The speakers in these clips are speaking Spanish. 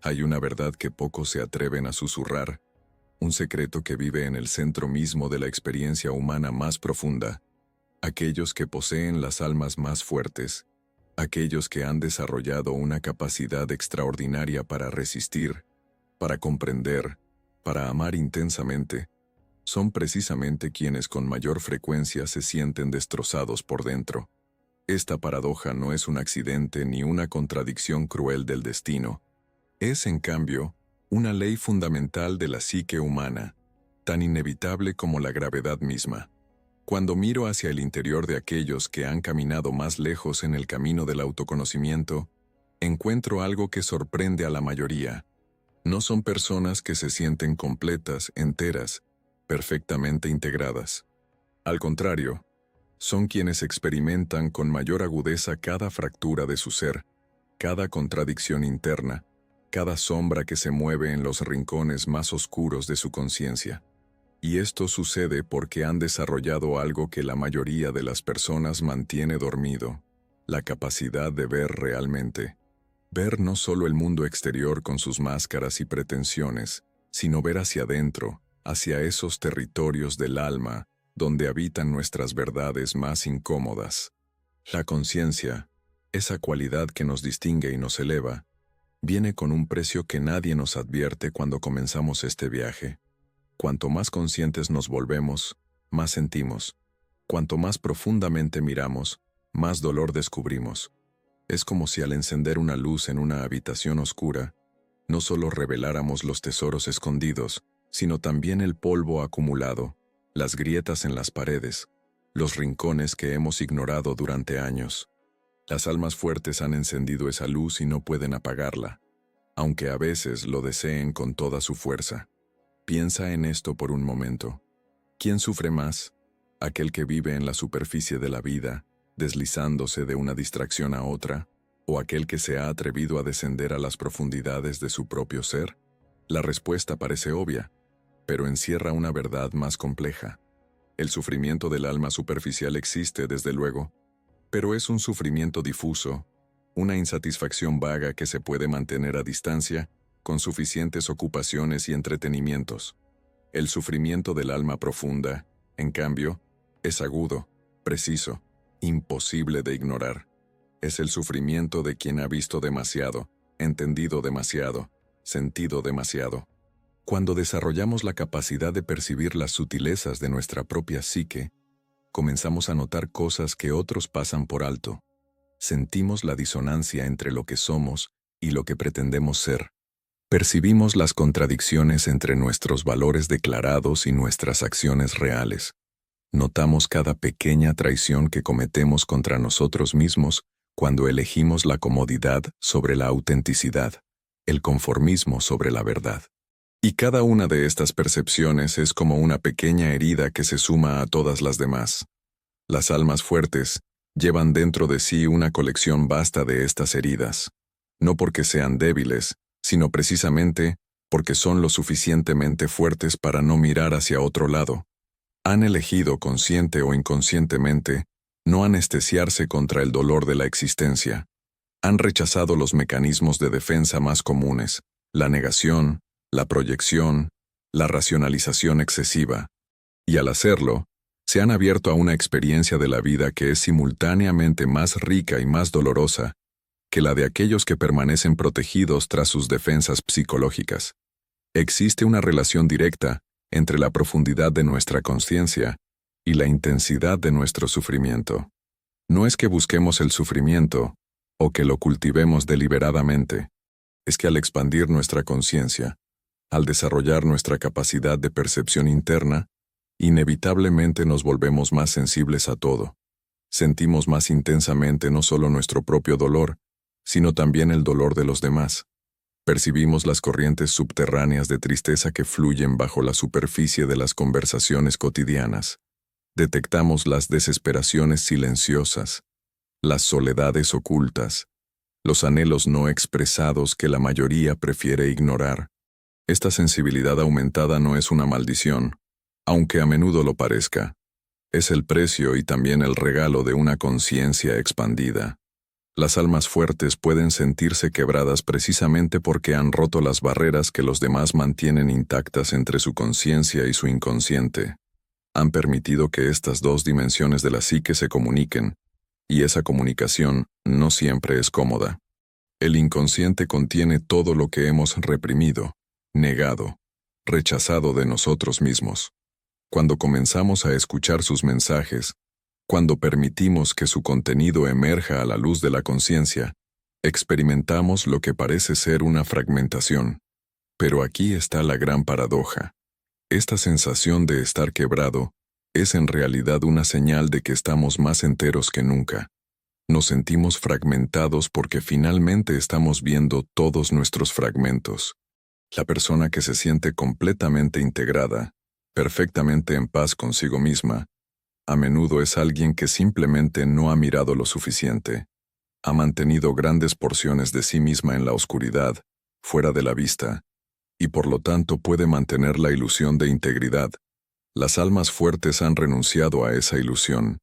Hay una verdad que pocos se atreven a susurrar, un secreto que vive en el centro mismo de la experiencia humana más profunda. Aquellos que poseen las almas más fuertes, aquellos que han desarrollado una capacidad extraordinaria para resistir, para comprender, para amar intensamente, son precisamente quienes con mayor frecuencia se sienten destrozados por dentro. Esta paradoja no es un accidente ni una contradicción cruel del destino. Es, en cambio, una ley fundamental de la psique humana, tan inevitable como la gravedad misma. Cuando miro hacia el interior de aquellos que han caminado más lejos en el camino del autoconocimiento, encuentro algo que sorprende a la mayoría. No son personas que se sienten completas, enteras, perfectamente integradas. Al contrario, son quienes experimentan con mayor agudeza cada fractura de su ser, cada contradicción interna, cada sombra que se mueve en los rincones más oscuros de su conciencia. Y esto sucede porque han desarrollado algo que la mayoría de las personas mantiene dormido: la capacidad de ver realmente. Ver no solo el mundo exterior con sus máscaras y pretensiones, sino ver hacia adentro, hacia esos territorios del alma, donde habitan nuestras verdades más incómodas. La conciencia, esa cualidad que nos distingue y nos eleva, viene con un precio que nadie nos advierte cuando comenzamos este viaje. Cuanto más conscientes nos volvemos, más sentimos. Cuanto más profundamente miramos, más dolor descubrimos. Es como si al encender una luz en una habitación oscura, no solo reveláramos los tesoros escondidos, sino también el polvo acumulado, las grietas en las paredes, los rincones que hemos ignorado durante años. Las almas fuertes han encendido esa luz y no pueden apagarla, aunque a veces lo deseen con toda su fuerza. Piensa en esto por un momento. ¿Quién sufre más? ¿Aquel que vive en la superficie de la vida, deslizándose de una distracción a otra, o aquel que se ha atrevido a descender a las profundidades de su propio ser? La respuesta parece obvia, pero encierra una verdad más compleja. El sufrimiento del alma superficial existe, desde luego, pero es un sufrimiento difuso, una insatisfacción vaga que se puede mantener a distancia, con suficientes ocupaciones y entretenimientos. El sufrimiento del alma profunda, en cambio, es agudo, preciso, imposible de ignorar. Es el sufrimiento de quien ha visto demasiado, entendido demasiado, sentido demasiado. Cuando desarrollamos la capacidad de percibir las sutilezas de nuestra propia psique, comenzamos a notar cosas que otros pasan por alto. Sentimos la disonancia entre lo que somos y lo que pretendemos ser. Percibimos las contradicciones entre nuestros valores declarados y nuestras acciones reales. Notamos cada pequeña traición que cometemos contra nosotros mismos cuando elegimos la comodidad sobre la autenticidad, el conformismo sobre la verdad. Y cada una de estas percepciones es como una pequeña herida que se suma a todas las demás. Las almas fuertes llevan dentro de sí una colección vasta de estas heridas, no porque sean débiles, sino precisamente porque son lo suficientemente fuertes para no mirar hacia otro lado. Han elegido, consciente o inconscientemente, no anestesiarse contra el dolor de la existencia. Han rechazado los mecanismos de defensa más comunes: la negación, la proyección, la racionalización excesiva. Y al hacerlo, se han abierto a una experiencia de la vida que es simultáneamente más rica y más dolorosa que la de aquellos que permanecen protegidos tras sus defensas psicológicas. Existe una relación directa entre la profundidad de nuestra conciencia y la intensidad de nuestro sufrimiento. No es que busquemos el sufrimiento o que lo cultivemos deliberadamente, es que al expandir nuestra conciencia, al desarrollar nuestra capacidad de percepción interna, inevitablemente nos volvemos más sensibles a todo. Sentimos más intensamente no solo nuestro propio dolor, sino también el dolor de los demás. Percibimos las corrientes subterráneas de tristeza que fluyen bajo la superficie de las conversaciones cotidianas. Detectamos las desesperaciones silenciosas, las soledades ocultas, los anhelos no expresados que la mayoría prefiere ignorar. Esta sensibilidad aumentada no es una maldición, aunque a menudo lo parezca. Es el precio y también el regalo de una conciencia expandida. Las almas fuertes pueden sentirse quebradas precisamente porque han roto las barreras que los demás mantienen intactas entre su conciencia y su inconsciente. Han permitido que estas dos dimensiones de la psique se comuniquen, y esa comunicación no siempre es cómoda. El inconsciente contiene todo lo que hemos reprimido, negado, rechazado de nosotros mismos. Cuando comenzamos a escuchar sus mensajes, cuando permitimos que su contenido emerja a la luz de la conciencia, experimentamos lo que parece ser una fragmentación. Pero aquí está la gran paradoja. Esta sensación de estar quebrado es en realidad una señal de que estamos más enteros que nunca. Nos sentimos fragmentados porque finalmente estamos viendo todos nuestros fragmentos. La persona que se siente completamente integrada, perfectamente en paz consigo misma, a menudo es alguien que simplemente no ha mirado lo suficiente. Ha mantenido grandes porciones de sí misma en la oscuridad, fuera de la vista, y por lo tanto puede mantener la ilusión de integridad. Las almas fuertes han renunciado a esa ilusión.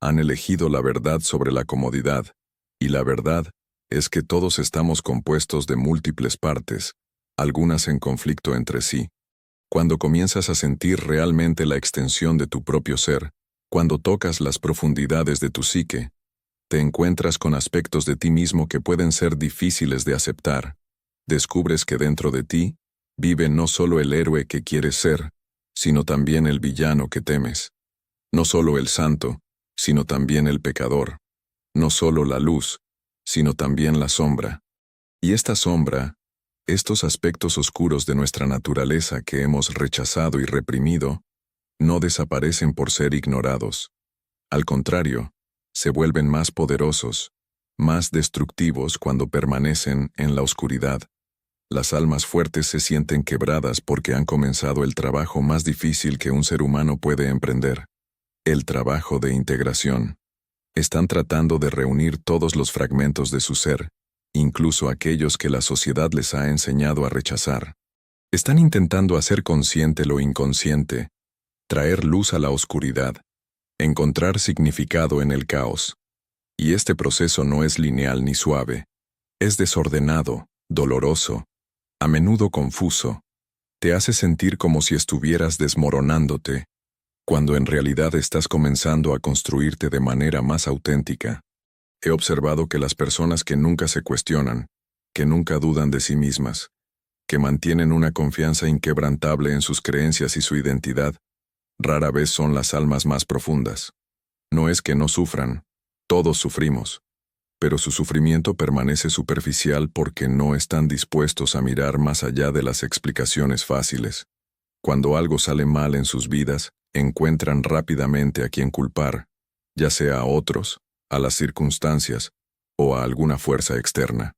Han elegido la verdad sobre la comodidad, y la verdad es que todos estamos compuestos de múltiples partes, algunas en conflicto entre sí. Cuando comienzas a sentir realmente la extensión de tu propio ser, cuando tocas las profundidades de tu psique, te encuentras con aspectos de ti mismo que pueden ser difíciles de aceptar. Descubres que dentro de ti vive no solo el héroe que quieres ser, sino también el villano que temes. No solo el santo, sino también el pecador. No solo la luz, sino también la sombra. Y esta sombra, estos aspectos oscuros de nuestra naturaleza que hemos rechazado y reprimido, no desaparecen por ser ignorados. Al contrario, se vuelven más poderosos, más destructivos cuando permanecen en la oscuridad. Las almas fuertes se sienten quebradas porque han comenzado el trabajo más difícil que un ser humano puede emprender, el trabajo de integración. Están tratando de reunir todos los fragmentos de su ser, incluso aquellos que la sociedad les ha enseñado a rechazar. Están intentando hacer consciente lo inconsciente, traer luz a la oscuridad, encontrar significado en el caos. Y este proceso no es lineal ni suave. Es desordenado, doloroso, a menudo confuso. Te hace sentir como si estuvieras desmoronándote, cuando en realidad estás comenzando a construirte de manera más auténtica. He observado que las personas que nunca se cuestionan, que nunca dudan de sí mismas, que mantienen una confianza inquebrantable en sus creencias y su identidad, rara vez son las almas más profundas. No es que no sufran, todos sufrimos, pero su sufrimiento permanece superficial porque no están dispuestos a mirar más allá de las explicaciones fáciles. Cuando algo sale mal en sus vidas, encuentran rápidamente a quien culpar, ya sea a otros, a las circunstancias o a alguna fuerza externa.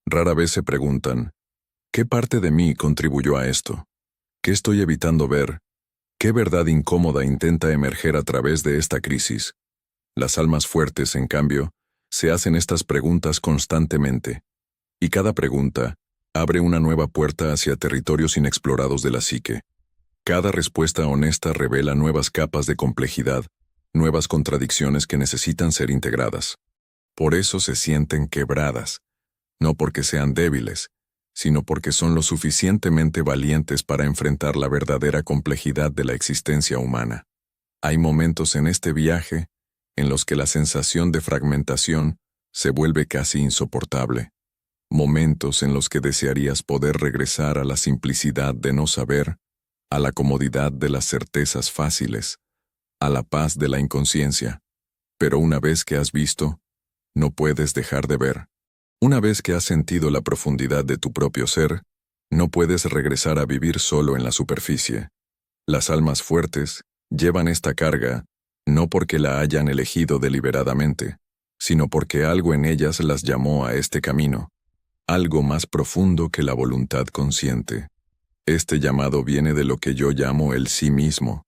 Rara vez se preguntan, ¿qué parte de mí contribuyó a esto? ¿Qué estoy evitando ver? ¿Qué verdad incómoda intenta emerger a través de esta crisis? Las almas fuertes, en cambio, se hacen estas preguntas constantemente, y cada pregunta abre una nueva puerta hacia territorios inexplorados de la psique. Cada respuesta honesta revela nuevas capas de complejidad, nuevas contradicciones que necesitan ser integradas. Por eso se sienten quebradas, no porque sean débiles, sino porque son lo suficientemente valientes para enfrentar la verdadera complejidad de la existencia humana. Hay momentos en este viaje en los que la sensación de fragmentación se vuelve casi insoportable. Momentos en los que desearías poder regresar a la simplicidad de no saber, a la comodidad de las certezas fáciles, a la paz de la inconsciencia. Pero una vez que has visto, no puedes dejar de ver. Una vez que has sentido la profundidad de tu propio ser, no puedes regresar a vivir solo en la superficie. Las almas fuertes llevan esta carga, no porque la hayan elegido deliberadamente, sino porque algo en ellas las llamó a este camino, algo más profundo que la voluntad consciente. Este llamado viene de lo que yo llamo el sí mismo,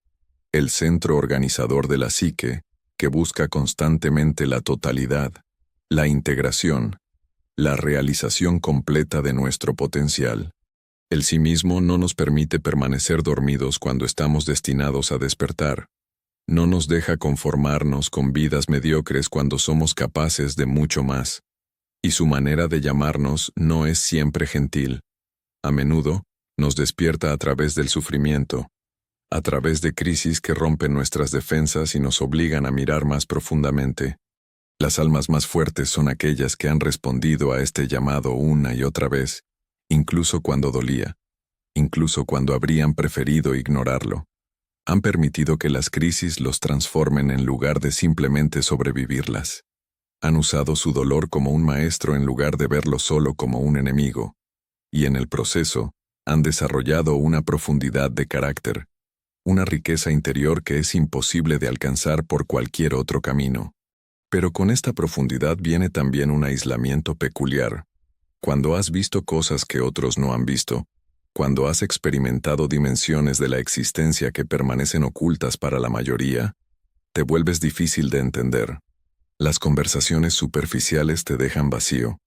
el centro organizador de la psique, que busca constantemente la totalidad, la integración, la realización completa de nuestro potencial. El sí mismo no nos permite permanecer dormidos cuando estamos destinados a despertar. No nos deja conformarnos con vidas mediocres cuando somos capaces de mucho más. Y su manera de llamarnos no es siempre gentil. A menudo, nos despierta a través del sufrimiento, a través de crisis que rompen nuestras defensas y nos obligan a mirar más profundamente. Las almas más fuertes son aquellas que han respondido a este llamado una y otra vez, incluso cuando dolía, incluso cuando habrían preferido ignorarlo. Han permitido que las crisis los transformen en lugar de simplemente sobrevivirlas. Han usado su dolor como un maestro en lugar de verlo solo como un enemigo. Y en el proceso, han desarrollado una profundidad de carácter, una riqueza interior que es imposible de alcanzar por cualquier otro camino. Pero con esta profundidad viene también un aislamiento peculiar. Cuando has visto cosas que otros no han visto, cuando has experimentado dimensiones de la existencia que permanecen ocultas para la mayoría, te vuelves difícil de entender. Las conversaciones superficiales te dejan vacío.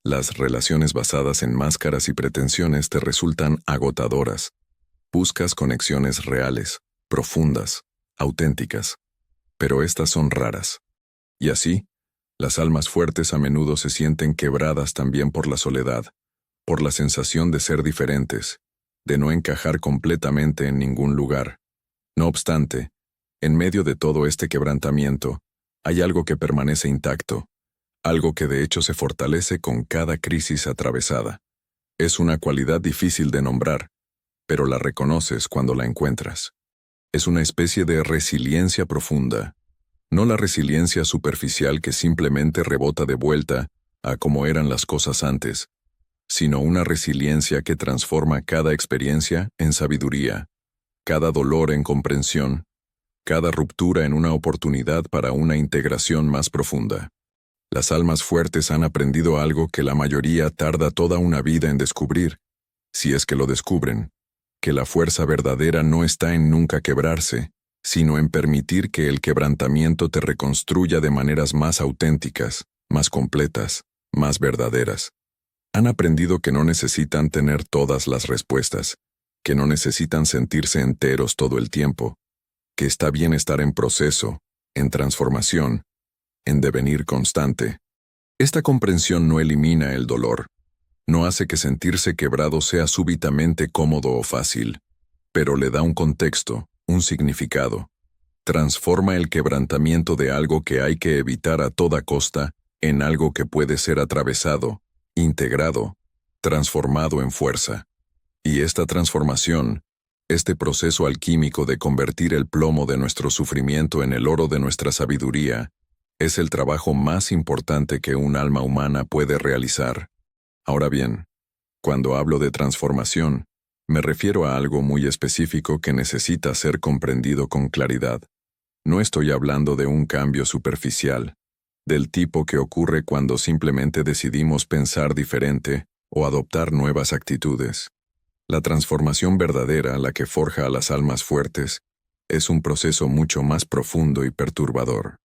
Las relaciones basadas en máscaras y pretensiones te resultan agotadoras. Buscas conexiones reales, profundas, auténticas. Pero estas son raras. Y así, las almas fuertes a menudo se sienten quebradas también por la soledad, por la sensación de ser diferentes, de no encajar completamente en ningún lugar. No obstante, en medio de todo este quebrantamiento, hay algo que permanece intacto, algo que de hecho se fortalece con cada crisis atravesada. Es una cualidad difícil de nombrar, pero la reconoces cuando la encuentras. Es una especie de resiliencia profunda, no la resiliencia superficial que simplemente rebota de vuelta a como eran las cosas antes, sino una resiliencia que transforma cada experiencia en sabiduría, cada dolor en comprensión, cada ruptura en una oportunidad para una integración más profunda. Las almas fuertes han aprendido algo que la mayoría tarda toda una vida en descubrir, si es que lo descubren, que la fuerza verdadera no está en nunca quebrarse, sino en permitir que el quebrantamiento te reconstruya de maneras más auténticas, más completas, más verdaderas. Han aprendido que no necesitan tener todas las respuestas, que no necesitan sentirse enteros todo el tiempo, que está bien estar en proceso, en transformación, en devenir constante. Esta comprensión no elimina el dolor, no hace que sentirse quebrado sea súbitamente cómodo o fácil, pero le da un contexto, un significado. Transforma el quebrantamiento de algo que hay que evitar a toda costa en algo que puede ser atravesado, integrado, transformado en fuerza. Y esta transformación, este proceso alquímico de convertir el plomo de nuestro sufrimiento en el oro de nuestra sabiduría, es el trabajo más importante que un alma humana puede realizar. Ahora bien, cuando hablo de transformación, me refiero a algo muy específico que necesita ser comprendido con claridad. No estoy hablando de un cambio superficial, del tipo que ocurre cuando simplemente decidimos pensar diferente o adoptar nuevas actitudes. La transformación verdadera, la que forja a las almas fuertes, es un proceso mucho más profundo y perturbador.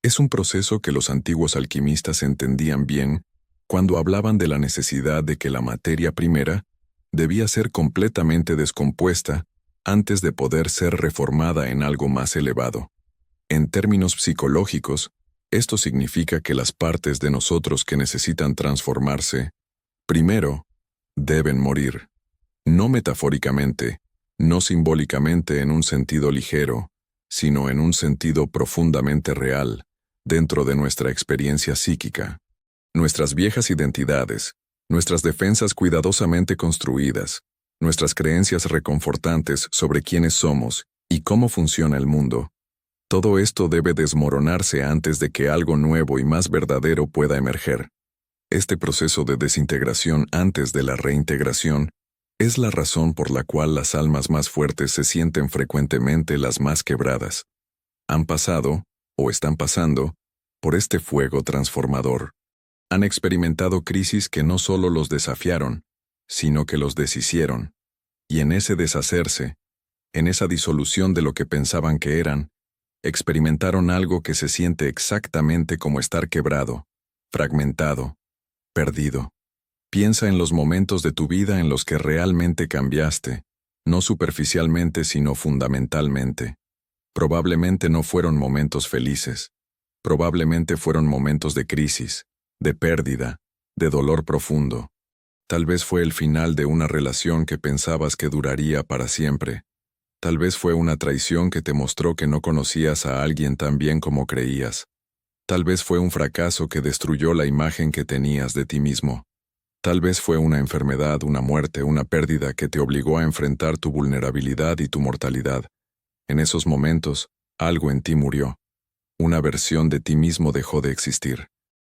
Es un proceso que los antiguos alquimistas entendían bien cuando hablaban de la necesidad de que la materia primera debía ser completamente descompuesta antes de poder ser reformada en algo más elevado. En términos psicológicos, esto significa que las partes de nosotros que necesitan transformarse, primero, deben morir. No metafóricamente, no simbólicamente en un sentido ligero, sino en un sentido profundamente real, dentro de nuestra experiencia psíquica. Nuestras viejas identidades, nuestras defensas cuidadosamente construidas, nuestras creencias reconfortantes sobre quiénes somos y cómo funciona el mundo. Todo esto debe desmoronarse antes de que algo nuevo y más verdadero pueda emerger. Este proceso de desintegración antes de la reintegración es la razón por la cual las almas más fuertes se sienten frecuentemente las más quebradas. Han pasado, o están pasando, por este fuego transformador. Han experimentado crisis que no solo los desafiaron, sino que los deshicieron. Y en ese deshacerse, en esa disolución de lo que pensaban que eran, experimentaron algo que se siente exactamente como estar quebrado, fragmentado, perdido. Piensa en los momentos de tu vida en los que realmente cambiaste, no superficialmente sino fundamentalmente. Probablemente no fueron momentos felices. Probablemente fueron momentos de crisis, de pérdida, de dolor profundo. Tal vez fue el final de una relación que pensabas que duraría para siempre. Tal vez fue una traición que te mostró que no conocías a alguien tan bien como creías. Tal vez fue un fracaso que destruyó la imagen que tenías de ti mismo. Tal vez fue una enfermedad, una muerte, una pérdida que te obligó a enfrentar tu vulnerabilidad y tu mortalidad. En esos momentos, algo en ti murió. Una versión de ti mismo dejó de existir.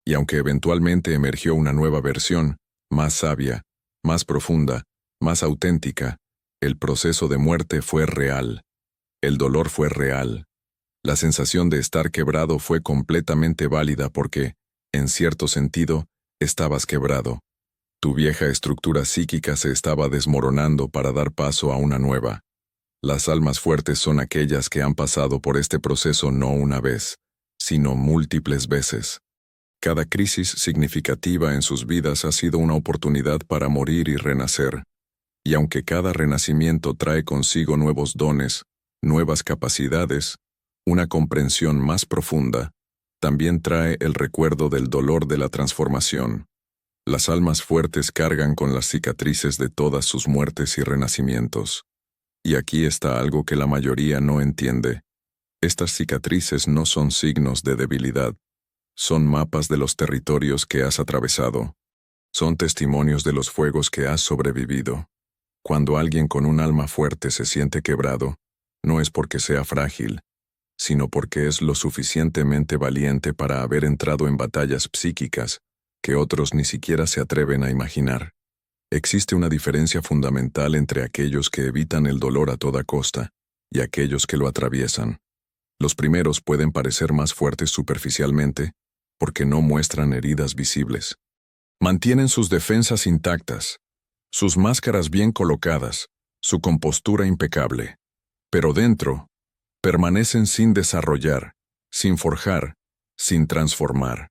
Y aunque eventualmente emergió una nueva versión, más sabia, más profunda, más auténtica, el proceso de muerte fue real. El dolor fue real. La sensación de estar quebrado fue completamente válida porque, en cierto sentido, estabas quebrado. Tu vieja estructura psíquica se estaba desmoronando para dar paso a una nueva. Las almas fuertes son aquellas que han pasado por este proceso no una vez, sino múltiples veces. Cada crisis significativa en sus vidas ha sido una oportunidad para morir y renacer. Y aunque cada renacimiento trae consigo nuevos dones, nuevas capacidades, una comprensión más profunda, también trae el recuerdo del dolor de la transformación. Las almas fuertes cargan con las cicatrices de todas sus muertes y renacimientos. Y aquí está algo que la mayoría no entiende. Estas cicatrices no son signos de debilidad. Son mapas de los territorios que has atravesado. Son testimonios de los fuegos que has sobrevivido. Cuando alguien con un alma fuerte se siente quebrado, no es porque sea frágil, sino porque es lo suficientemente valiente para haber entrado en batallas psíquicas que otros ni siquiera se atreven a imaginar. Existe una diferencia fundamental entre aquellos que evitan el dolor a toda costa y aquellos que lo atraviesan. Los primeros pueden parecer más fuertes superficialmente porque no muestran heridas visibles. Mantienen sus defensas intactas, sus máscaras bien colocadas, su compostura impecable. Pero dentro, permanecen sin desarrollar, sin forjar, sin transformar.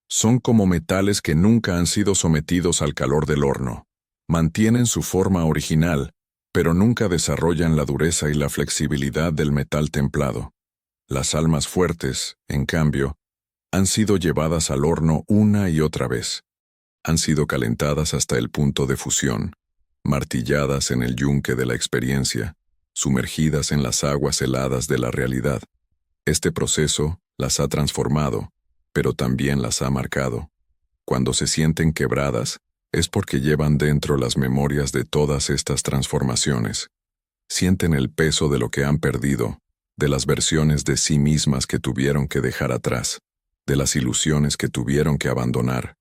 Son como metales que nunca han sido sometidos al calor del horno. Mantienen su forma original, pero nunca desarrollan la dureza y la flexibilidad del metal templado. Las almas fuertes, en cambio, han sido llevadas al horno una y otra vez. Han sido calentadas hasta el punto de fusión, martilladas en el yunque de la experiencia, sumergidas en las aguas heladas de la realidad. Este proceso las ha transformado, pero también las ha marcado. Cuando se sienten quebradas, es porque llevan dentro las memorias de todas estas transformaciones. Sienten el peso de lo que han perdido, de las versiones de sí mismas que tuvieron que dejar atrás, de las ilusiones que tuvieron que abandonar.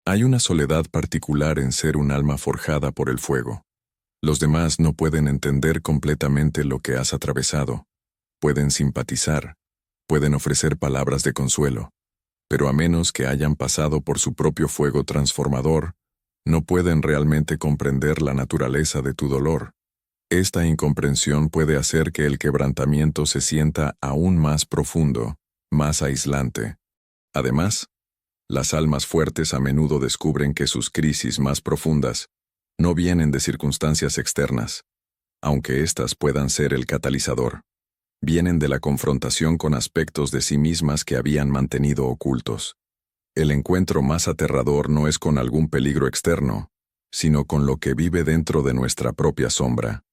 Hay una soledad particular en ser un alma forjada por el fuego. Los demás no pueden entender completamente lo que has atravesado. Pueden simpatizar, pueden ofrecer palabras de consuelo, pero a menos que hayan pasado por su propio fuego transformador, no pueden realmente comprender la naturaleza de tu dolor. Esta incomprensión puede hacer que el quebrantamiento se sienta aún más profundo, más aislante. Además, las almas fuertes a menudo descubren que sus crisis más profundas no vienen de circunstancias externas, aunque éstas puedan ser el catalizador. Vienen de la confrontación con aspectos de sí mismas que habían mantenido ocultos. El encuentro más aterrador no es con algún peligro externo, sino con lo que vive dentro de nuestra propia sombra.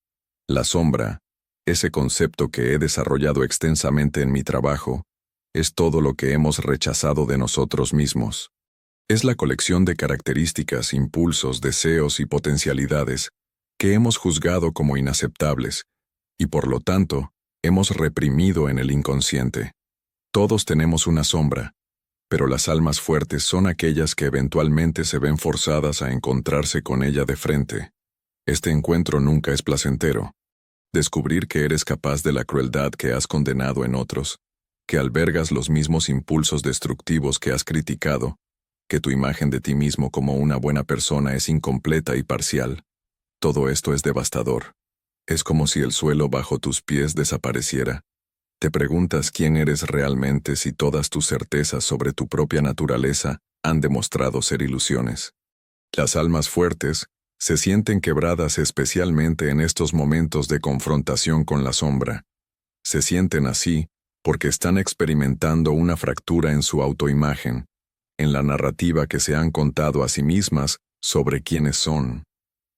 La sombra, ese concepto que he desarrollado extensamente en mi trabajo, es todo lo que hemos rechazado de nosotros mismos. Es la colección de características, impulsos, deseos y potencialidades que hemos juzgado como inaceptables y por lo tanto hemos reprimido en el inconsciente. Todos tenemos una sombra, pero las almas fuertes son aquellas que eventualmente se ven forzadas a encontrarse con ella de frente. Este encuentro nunca es placentero. Descubrir que eres capaz de la crueldad que has condenado en otros, que albergas los mismos impulsos destructivos que has criticado, que tu imagen de ti mismo como una buena persona es incompleta y parcial. Todo esto es devastador. Es como si el suelo bajo tus pies desapareciera. Te preguntas quién eres realmente si todas tus certezas sobre tu propia naturaleza han demostrado ser ilusiones. Las almas fuertes se sienten quebradas especialmente en estos momentos de confrontación con la sombra. Se sienten así porque están experimentando una fractura en su autoimagen, en la narrativa que se han contado a sí mismas sobre quiénes son.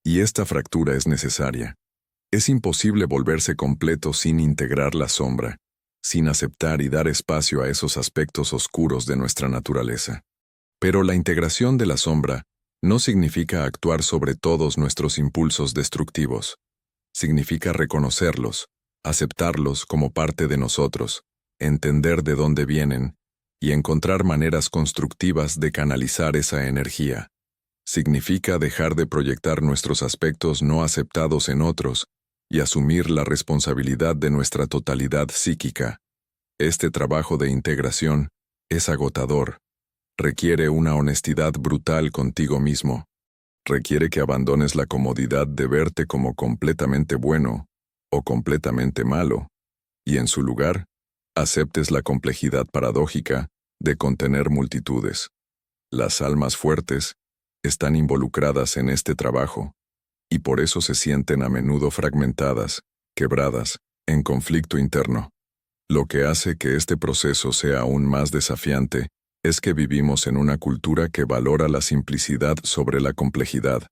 Y esta fractura es necesaria. Es imposible volverse completo sin integrar la sombra, sin aceptar y dar espacio a esos aspectos oscuros de nuestra naturaleza. Pero la integración de la sombra no significa actuar sobre todos nuestros impulsos destructivos. Significa reconocerlos, aceptarlos como parte de nosotros, entender de dónde vienen y encontrar maneras constructivas de canalizar esa energía. Significa dejar de proyectar nuestros aspectos no aceptados en otros y asumir la responsabilidad de nuestra totalidad psíquica. Este trabajo de integración es agotador. Requiere una honestidad brutal contigo mismo. Requiere que abandones la comodidad de verte como completamente bueno o completamente malo, y en su lugar, aceptes la complejidad paradójica de contener multitudes. Las almas fuertes están involucradas en este trabajo, y por eso se sienten a menudo fragmentadas, quebradas, en conflicto interno. Lo que hace que este proceso sea aún más desafiante es que vivimos en una cultura que valora la simplicidad sobre la complejidad,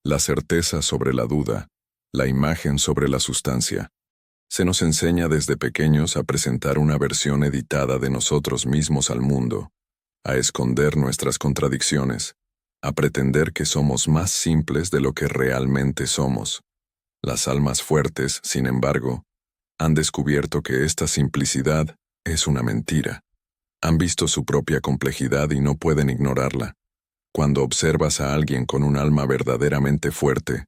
la certeza sobre la duda, la imagen sobre la sustancia. Se nos enseña desde pequeños a presentar una versión editada de nosotros mismos al mundo, a esconder nuestras contradicciones, a pretender que somos más simples de lo que realmente somos. Las almas fuertes, sin embargo, han descubierto que esta simplicidad es una mentira. Han visto su propia complejidad y no pueden ignorarla. Cuando observas a alguien con un alma verdaderamente fuerte,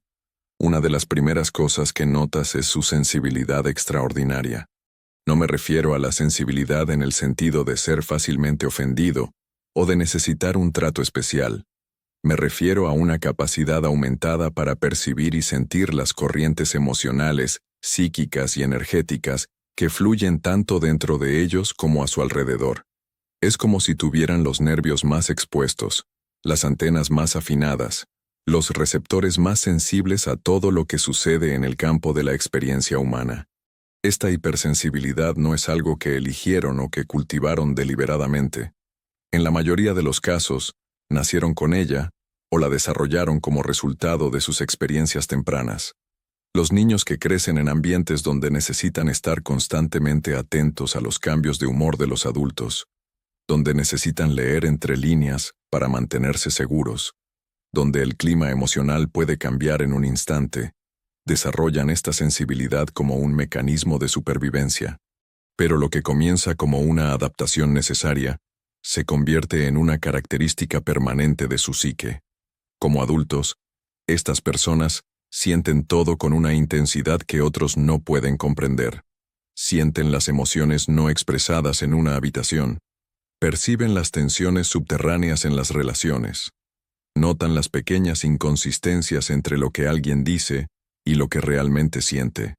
una de las primeras cosas que notas es su sensibilidad extraordinaria. No me refiero a la sensibilidad en el sentido de ser fácilmente ofendido o de necesitar un trato especial. Me refiero a una capacidad aumentada para percibir y sentir las corrientes emocionales, psíquicas y energéticas que fluyen tanto dentro de ellos como a su alrededor. Es como si tuvieran los nervios más expuestos, las antenas más afinadas, los receptores más sensibles a todo lo que sucede en el campo de la experiencia humana. Esta hipersensibilidad no es algo que eligieron o que cultivaron deliberadamente. En la mayoría de los casos, nacieron con ella o la desarrollaron como resultado de sus experiencias tempranas. Los niños que crecen en ambientes donde necesitan estar constantemente atentos a los cambios de humor de los adultos, donde necesitan leer entre líneas para mantenerse seguros, donde el clima emocional puede cambiar en un instante, desarrollan esta sensibilidad como un mecanismo de supervivencia. Pero lo que comienza como una adaptación necesaria, se convierte en una característica permanente de su psique. Como adultos, estas personas sienten todo con una intensidad que otros no pueden comprender. Sienten las emociones no expresadas en una habitación. Perciben las tensiones subterráneas en las relaciones. Notan las pequeñas inconsistencias entre lo que alguien dice y lo que realmente siente.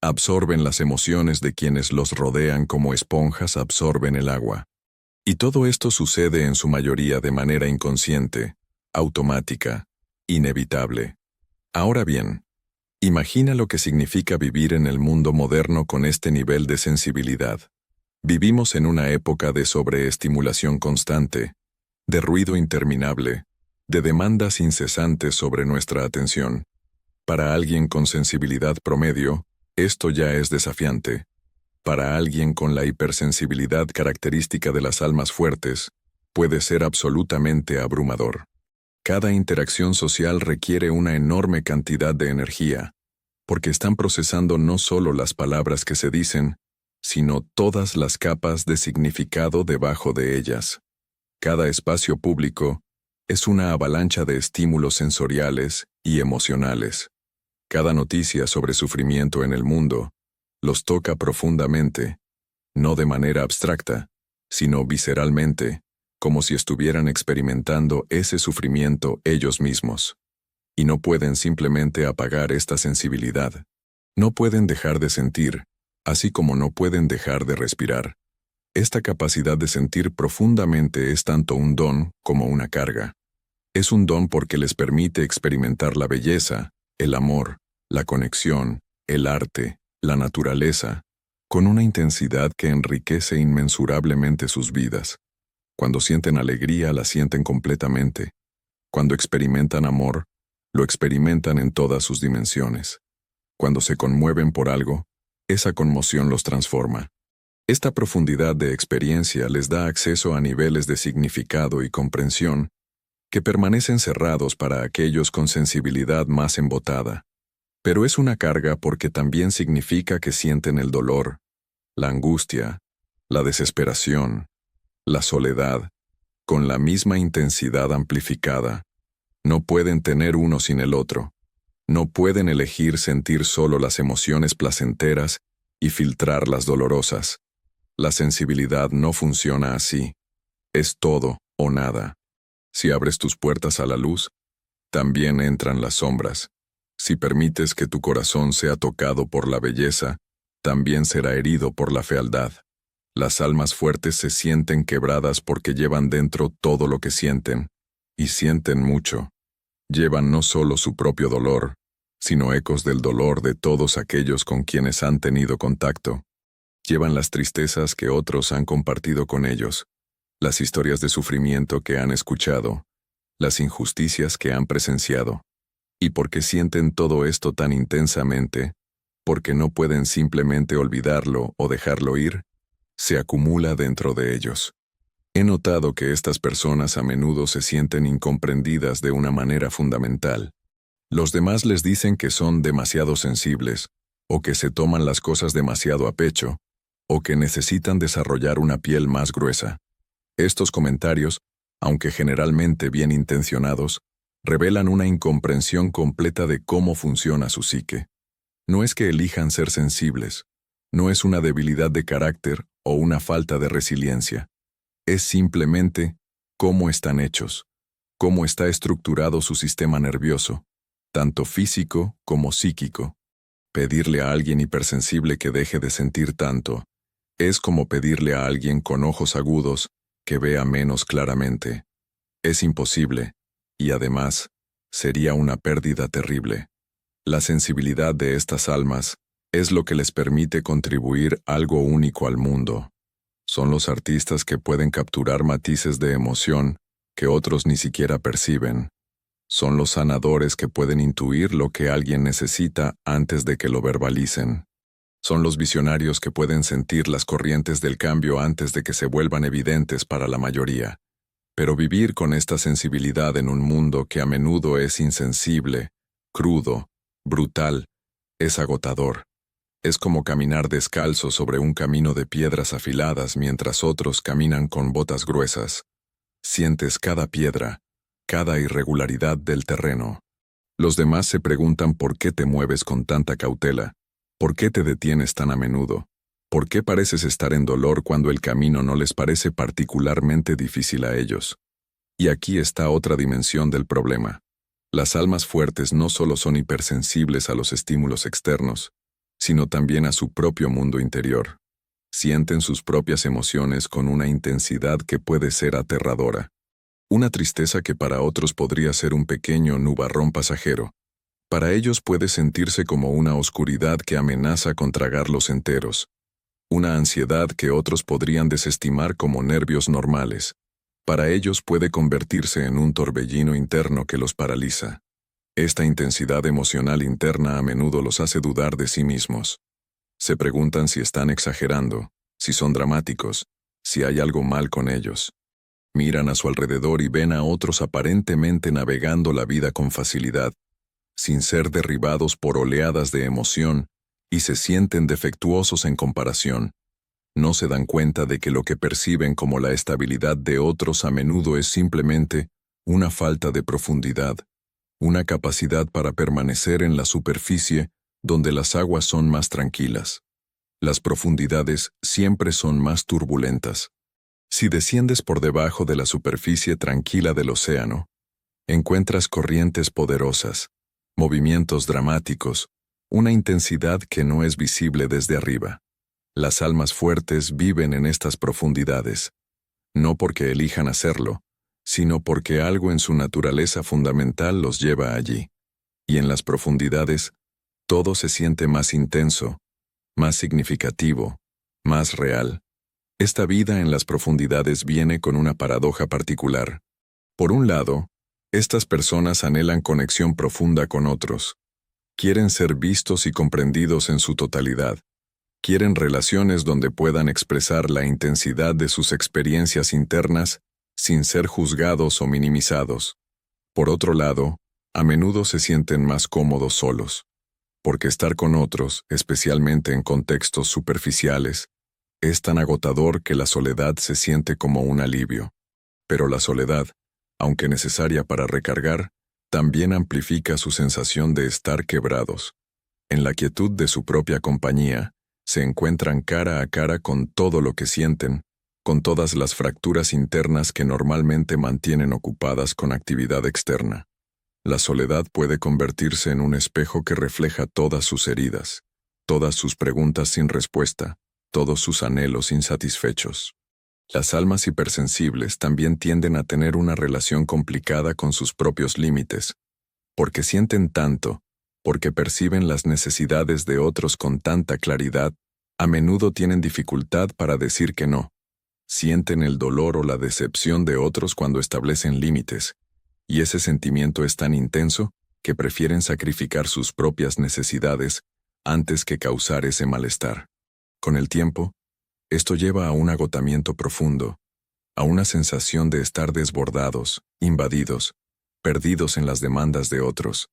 Absorben las emociones de quienes los rodean como esponjas absorben el agua. Y todo esto sucede en su mayoría de manera inconsciente, automática, inevitable. Ahora bien, imagina lo que significa vivir en el mundo moderno con este nivel de sensibilidad. Vivimos en una época de sobreestimulación constante, de ruido interminable, de demandas incesantes sobre nuestra atención. Para alguien con sensibilidad promedio, esto ya es desafiante. Para alguien con la hipersensibilidad característica de las almas fuertes, puede ser absolutamente abrumador. Cada interacción social requiere una enorme cantidad de energía, porque están procesando no solo las palabras que se dicen, sino todas las capas de significado debajo de ellas. Cada espacio público es una avalancha de estímulos sensoriales y emocionales. Cada noticia sobre sufrimiento en el mundo los toca profundamente, no de manera abstracta, sino visceralmente, como si estuvieran experimentando ese sufrimiento ellos mismos. Y no pueden simplemente apagar esta sensibilidad. No pueden dejar de sentir, así como no pueden dejar de respirar. Esta capacidad de sentir profundamente es tanto un don como una carga. Es un don porque les permite experimentar la belleza, el amor, la conexión, el arte, la naturaleza, con una intensidad que enriquece inmensurablemente sus vidas. Cuando sienten alegría, la sienten completamente. Cuando experimentan amor, lo experimentan en todas sus dimensiones. Cuando se conmueven por algo, esa conmoción los transforma. Esta profundidad de experiencia les da acceso a niveles de significado y comprensión que permanecen cerrados para aquellos con sensibilidad más embotada. Pero es una carga porque también significa que sienten el dolor, la angustia, la desesperación, la soledad, con la misma intensidad amplificada. No pueden tener uno sin el otro. No pueden elegir sentir solo las emociones placenteras y filtrar las dolorosas. La sensibilidad no funciona así. Es todo o nada. Si abres tus puertas a la luz, también entran las sombras. Si permites que tu corazón sea tocado por la belleza, también será herido por la fealdad. Las almas fuertes se sienten quebradas porque llevan dentro todo lo que sienten, y sienten mucho. Llevan no solo su propio dolor, sino ecos del dolor de todos aquellos con quienes han tenido contacto. Llevan las tristezas que otros han compartido con ellos, las historias de sufrimiento que han escuchado, las injusticias que han presenciado. Y porque sienten todo esto tan intensamente, porque no pueden simplemente olvidarlo o dejarlo ir, se acumula dentro de ellos. He notado que estas personas a menudo se sienten incomprendidas de una manera fundamental. Los demás les dicen que son demasiado sensibles, o que se toman las cosas demasiado a pecho, o que necesitan desarrollar una piel más gruesa. Estos comentarios, aunque generalmente bien intencionados, revelan una incomprensión completa de cómo funciona su psique. No es que elijan ser sensibles, no es una debilidad de carácter o una falta de resiliencia. Es simplemente cómo están hechos, cómo está estructurado su sistema nervioso, tanto físico como psíquico. Pedirle a alguien hipersensible que deje de sentir tanto es como pedirle a alguien con ojos agudos que vea menos claramente. Es imposible, y además, sería una pérdida terrible. La sensibilidad de estas almas es lo que les permite contribuir algo único al mundo. Son los artistas que pueden capturar matices de emoción que otros ni siquiera perciben. Son los sanadores que pueden intuir lo que alguien necesita antes de que lo verbalicen. Son los visionarios que pueden sentir las corrientes del cambio antes de que se vuelvan evidentes para la mayoría. Pero vivir con esta sensibilidad en un mundo que a menudo es insensible, crudo, brutal, es agotador. Es como caminar descalzo sobre un camino de piedras afiladas mientras otros caminan con botas gruesas. Sientes cada piedra, cada irregularidad del terreno. Los demás se preguntan por qué te mueves con tanta cautela, por qué te detienes tan a menudo, por qué pareces estar en dolor cuando el camino no les parece particularmente difícil a ellos. Y aquí está otra dimensión del problema. Las almas fuertes no solo son hipersensibles a los estímulos externos, sino también a su propio mundo interior. Sienten sus propias emociones con una intensidad que puede ser aterradora. Una tristeza que para otros podría ser un pequeño nubarrón pasajero. Para ellos puede sentirse como una oscuridad que amenaza con tragarlos enteros. Una ansiedad que otros podrían desestimar como nervios normales. Para ellos puede convertirse en un torbellino interno que los paraliza. Esta intensidad emocional interna a menudo los hace dudar de sí mismos. Se preguntan si están exagerando, si son dramáticos, si hay algo mal con ellos. Miran a su alrededor y ven a otros aparentemente navegando la vida con facilidad, sin ser derribados por oleadas de emoción, y se sienten defectuosos en comparación. No se dan cuenta de que lo que perciben como la estabilidad de otros a menudo es simplemente una falta de profundidad, una capacidad para permanecer en la superficie donde las aguas son más tranquilas. Las profundidades siempre son más turbulentas. Si desciendes por debajo de la superficie tranquila del océano, encuentras corrientes poderosas, movimientos dramáticos, una intensidad que no es visible desde arriba. Las almas fuertes viven en estas profundidades, no porque elijan hacerlo, sino porque algo en su naturaleza fundamental los lleva allí. Y en las profundidades, todo se siente más intenso, más significativo, más real. Esta vida en las profundidades viene con una paradoja particular. Por un lado, estas personas anhelan conexión profunda con otros. Quieren ser vistos y comprendidos en su totalidad. Quieren relaciones donde puedan expresar la intensidad de sus experiencias internas sin ser juzgados o minimizados. Por otro lado, a menudo se sienten más cómodos solos, porque estar con otros, especialmente en contextos superficiales, es tan agotador que la soledad se siente como un alivio. Pero la soledad, aunque necesaria para recargar, también amplifica su sensación de estar quebrados. En la quietud de su propia compañía, se encuentran cara a cara con todo lo que sienten, con todas las fracturas internas que normalmente mantienen ocupadas con actividad externa. La soledad puede convertirse en un espejo que refleja todas sus heridas, todas sus preguntas sin respuesta, todos sus anhelos insatisfechos. Las almas hipersensibles también tienden a tener una relación complicada con sus propios límites, porque sienten tanto, porque perciben las necesidades de otros con tanta claridad, a menudo tienen dificultad para decir que no. Sienten el dolor o la decepción de otros cuando establecen límites, y ese sentimiento es tan intenso que prefieren sacrificar sus propias necesidades antes que causar ese malestar. Con el tiempo, esto lleva a un agotamiento profundo, a una sensación de estar desbordados, invadidos, perdidos en las demandas de otros.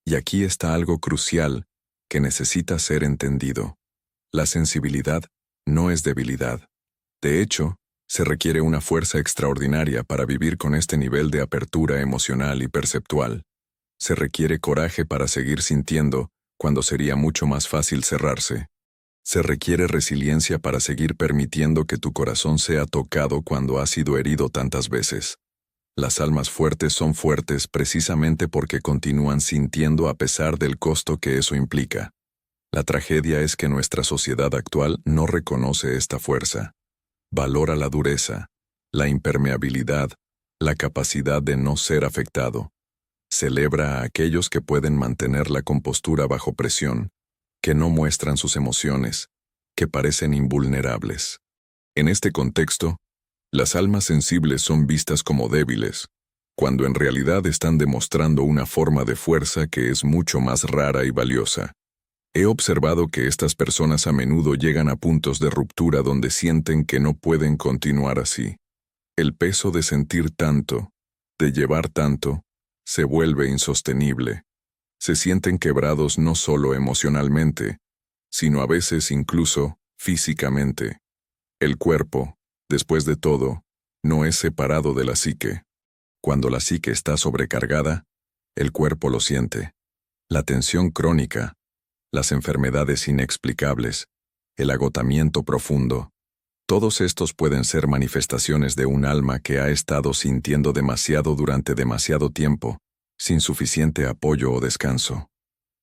Y aquí está algo crucial que necesita ser entendido. La sensibilidad no es debilidad. De hecho, se requiere una fuerza extraordinaria para vivir con este nivel de apertura emocional y perceptual. Se requiere coraje para seguir sintiendo cuando sería mucho más fácil cerrarse. Se requiere resiliencia para seguir permitiendo que tu corazón sea tocado cuando has sido herido tantas veces. Las almas fuertes son fuertes precisamente porque continúan sintiendo a pesar del costo que eso implica. La tragedia es que nuestra sociedad actual no reconoce esta fuerza. Valora la dureza, la impermeabilidad, la capacidad de no ser afectado. Celebra a aquellos que pueden mantener la compostura bajo presión, que no muestran sus emociones, que parecen invulnerables. En este contexto, las almas sensibles son vistas como débiles, cuando en realidad están demostrando una forma de fuerza que es mucho más rara y valiosa. He observado que estas personas a menudo llegan a puntos de ruptura donde sienten que no pueden continuar así. El peso de sentir tanto, de llevar tanto, se vuelve insostenible. Se sienten quebrados no solo emocionalmente, sino a veces incluso físicamente. El cuerpo, después de todo, no es separado de la psique. Cuando la psique está sobrecargada, el cuerpo lo siente. La tensión crónica, las enfermedades inexplicables, el agotamiento profundo. Todos estos pueden ser manifestaciones de un alma que ha estado sintiendo demasiado durante demasiado tiempo, sin suficiente apoyo o descanso.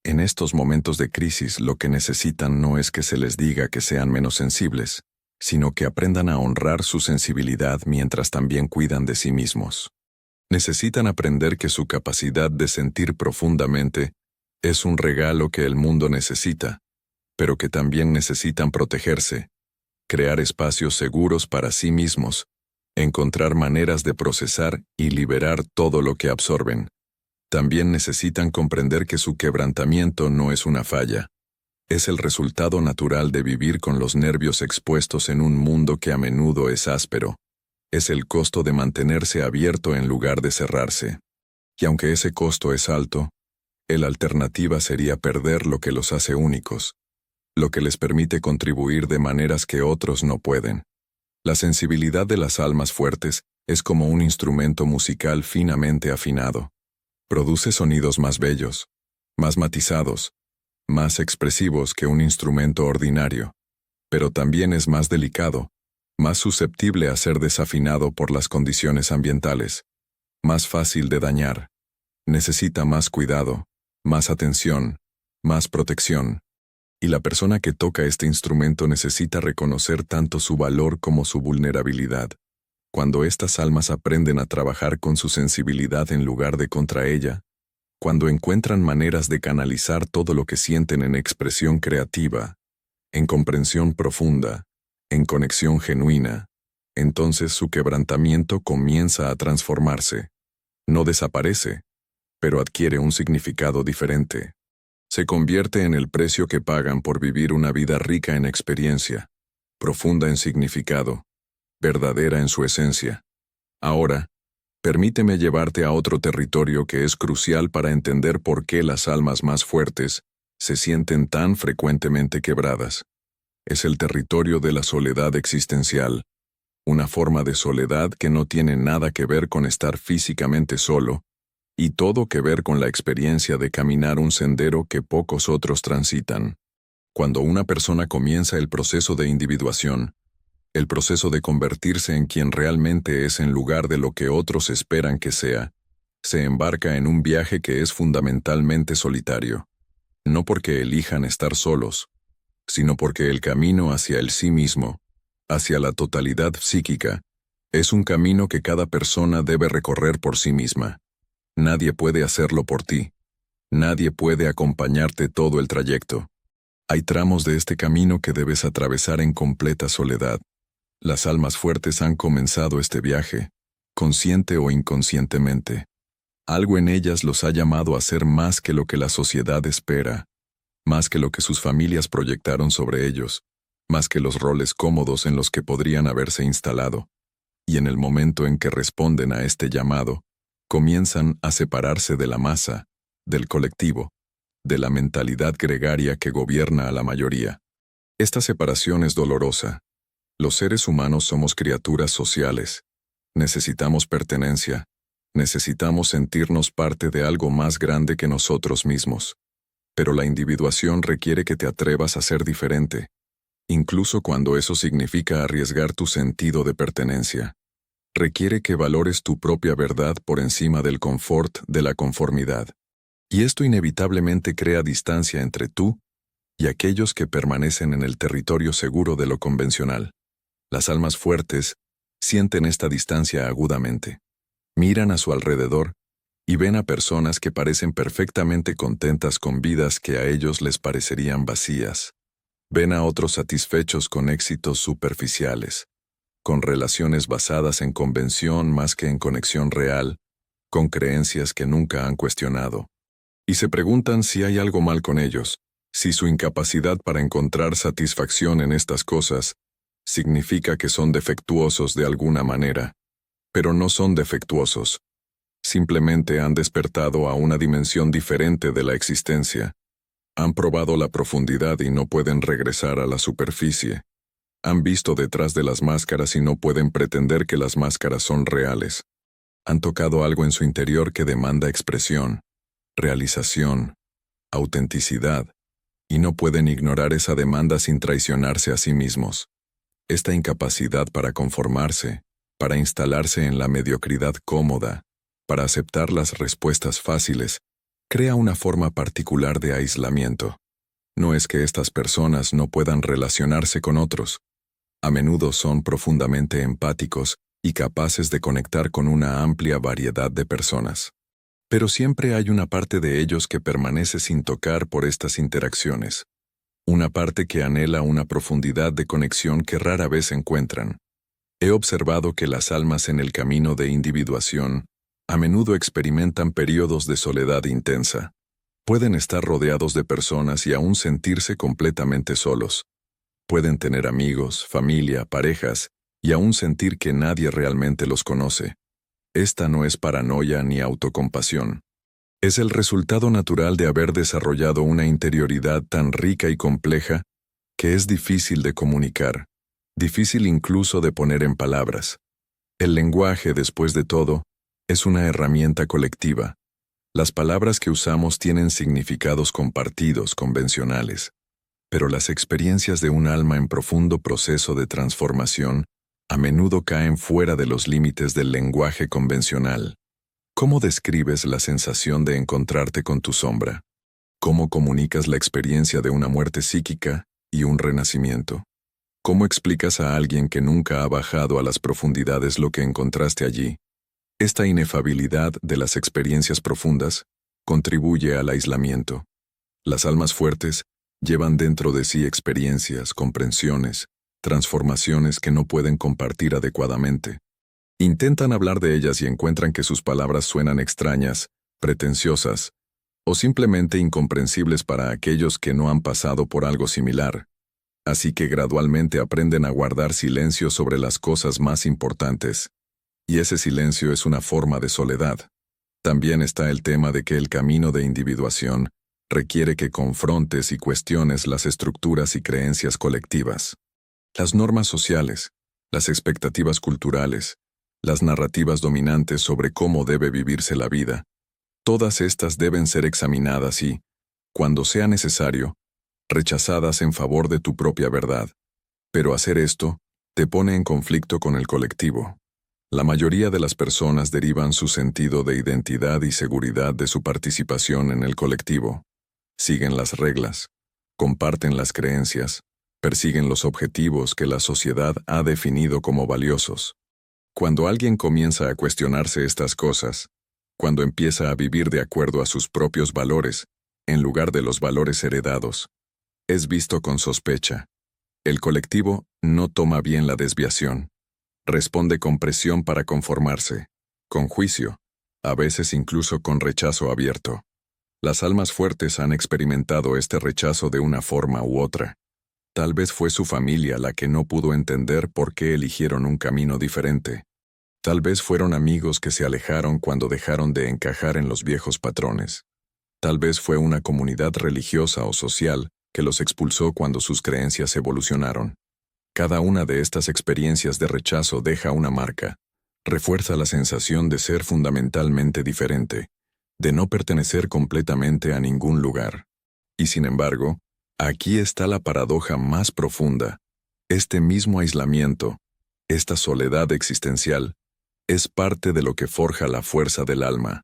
En estos momentos de crisis lo que necesitan no es que se les diga que sean menos sensibles, sino que aprendan a honrar su sensibilidad mientras también cuidan de sí mismos. Necesitan aprender que su capacidad de sentir profundamente es un regalo que el mundo necesita, pero que también necesitan protegerse, crear espacios seguros para sí mismos, encontrar maneras de procesar y liberar todo lo que absorben. También necesitan comprender que su quebrantamiento no es una falla. Es el resultado natural de vivir con los nervios expuestos en un mundo que a menudo es áspero. Es el costo de mantenerse abierto en lugar de cerrarse. Y aunque ese costo es alto, la alternativa sería perder lo que los hace únicos, lo que les permite contribuir de maneras que otros no pueden. La sensibilidad de las almas fuertes es como un instrumento musical finamente afinado. Produce sonidos más bellos, más matizados, más expresivos que un instrumento ordinario, pero también es más delicado, más susceptible a ser desafinado por las condiciones ambientales, más fácil de dañar. Necesita más cuidado, más atención, más protección. Y la persona que toca este instrumento necesita reconocer tanto su valor como su vulnerabilidad. Cuando estas almas aprenden a trabajar con su sensibilidad en lugar de contra ella, cuando encuentran maneras de canalizar todo lo que sienten en expresión creativa, en comprensión profunda, en conexión genuina, entonces su quebrantamiento comienza a transformarse. No desaparece, pero adquiere un significado diferente. Se convierte en el precio que pagan por vivir una vida rica en experiencia, profunda en significado, verdadera en su esencia. Ahora, permíteme llevarte a otro territorio que es crucial para entender por qué las almas más fuertes se sienten tan frecuentemente quebradas. Es el territorio de la soledad existencial, una forma de soledad que no tiene nada que ver con estar físicamente solo, y todo que ver con la experiencia de caminar un sendero que pocos otros transitan. Cuando una persona comienza el proceso de individuación, el proceso de convertirse en quien realmente es en lugar de lo que otros esperan que sea, se embarca en un viaje que es fundamentalmente solitario. No porque elijan estar solos, sino porque el camino hacia el sí mismo, hacia la totalidad psíquica, es un camino que cada persona debe recorrer por sí misma. Nadie puede hacerlo por ti. Nadie puede acompañarte todo el trayecto. Hay tramos de este camino que debes atravesar en completa soledad. Las almas fuertes han comenzado este viaje, consciente o inconscientemente. Algo en ellas los ha llamado a ser más que lo que la sociedad espera, más que lo que sus familias proyectaron sobre ellos, más que los roles cómodos en los que podrían haberse instalado. Y en el momento en que responden a este llamado, comienzan a separarse de la masa, del colectivo, de la mentalidad gregaria que gobierna a la mayoría. Esta separación es dolorosa. Los seres humanos somos criaturas sociales. Necesitamos pertenencia. Necesitamos sentirnos parte de algo más grande que nosotros mismos. Pero la individuación requiere que te atrevas a ser diferente, incluso cuando eso significa arriesgar tu sentido de pertenencia. Requiere que valores tu propia verdad por encima del confort de la conformidad. Y esto inevitablemente crea distancia entre tú y aquellos que permanecen en el territorio seguro de lo convencional. Las almas fuertes sienten esta distancia agudamente. Miran a su alrededor y ven a personas que parecen perfectamente contentas con vidas que a ellos les parecerían vacías. Ven a otros satisfechos con éxitos superficiales, con relaciones basadas en convención más que en conexión real, con creencias que nunca han cuestionado. Y se preguntan si hay algo mal con ellos, si su incapacidad para encontrar satisfacción en estas cosas significa que son defectuosos de alguna manera. Pero no son defectuosos. Simplemente han despertado a una dimensión diferente de la existencia. Han probado la profundidad y no pueden regresar a la superficie. Han visto detrás de las máscaras y no pueden pretender que las máscaras son reales. Han tocado algo en su interior que demanda expresión, realización, autenticidad, y no pueden ignorar esa demanda sin traicionarse a sí mismos. Esta incapacidad para conformarse, para instalarse en la mediocridad cómoda, para aceptar las respuestas fáciles, crea una forma particular de aislamiento. No es que estas personas no puedan relacionarse con otros. A menudo son profundamente empáticos y capaces de conectar con una amplia variedad de personas. Pero siempre hay una parte de ellos que permanece sin tocar por estas interacciones. Una parte que anhela una profundidad de conexión que rara vez encuentran. He observado que las almas en el camino de individuación a menudo experimentan periodos de soledad intensa. Pueden estar rodeados de personas y aún sentirse completamente solos. Pueden tener amigos, familia, parejas, y aún sentir que nadie realmente los conoce. Esta no es paranoia ni autocompasión. Es el resultado natural de haber desarrollado una interioridad tan rica y compleja que es difícil de comunicar, difícil incluso de poner en palabras. El lenguaje, después de todo, es una herramienta colectiva. Las palabras que usamos tienen significados compartidos, convencionales. Pero las experiencias de un alma en profundo proceso de transformación a menudo caen fuera de los límites del lenguaje convencional. ¿Cómo describes la sensación de encontrarte con tu sombra? ¿Cómo comunicas la experiencia de una muerte psíquica y un renacimiento? ¿Cómo explicas a alguien que nunca ha bajado a las profundidades lo que encontraste allí? Esta inefabilidad de las experiencias profundas contribuye al aislamiento. Las almas fuertes llevan dentro de sí experiencias, comprensiones, transformaciones que no pueden compartir adecuadamente. Intentan hablar de ellas y encuentran que sus palabras suenan extrañas, pretenciosas, o simplemente incomprensibles para aquellos que no han pasado por algo similar. Así que gradualmente aprenden a guardar silencio sobre las cosas más importantes. Y ese silencio es una forma de soledad. También está el tema de que el camino de individuación requiere que confrontes y cuestiones las estructuras y creencias colectivas. Las normas sociales, las expectativas culturales, las narrativas dominantes sobre cómo debe vivirse la vida. Todas estas deben ser examinadas y, cuando sea necesario, rechazadas en favor de tu propia verdad. Pero hacer esto te pone en conflicto con el colectivo. La mayoría de las personas derivan su sentido de identidad y seguridad de su participación en el colectivo. Siguen las reglas, comparten las creencias, persiguen los objetivos que la sociedad ha definido como valiosos. Cuando alguien comienza a cuestionarse estas cosas, cuando empieza a vivir de acuerdo a sus propios valores, en lugar de los valores heredados, es visto con sospecha. El colectivo no toma bien la desviación. Responde con presión para conformarse, con juicio, a veces incluso con rechazo abierto. Las almas fuertes han experimentado este rechazo de una forma u otra. Tal vez fue su familia la que no pudo entender por qué eligieron un camino diferente. Tal vez fueron amigos que se alejaron cuando dejaron de encajar en los viejos patrones. Tal vez fue una comunidad religiosa o social que los expulsó cuando sus creencias evolucionaron. Cada una de estas experiencias de rechazo deja una marca, refuerza la sensación de ser fundamentalmente diferente, de no pertenecer completamente a ningún lugar. Y sin embargo, aquí está la paradoja más profunda. Este mismo aislamiento, esta soledad existencial, es parte de lo que forja la fuerza del alma.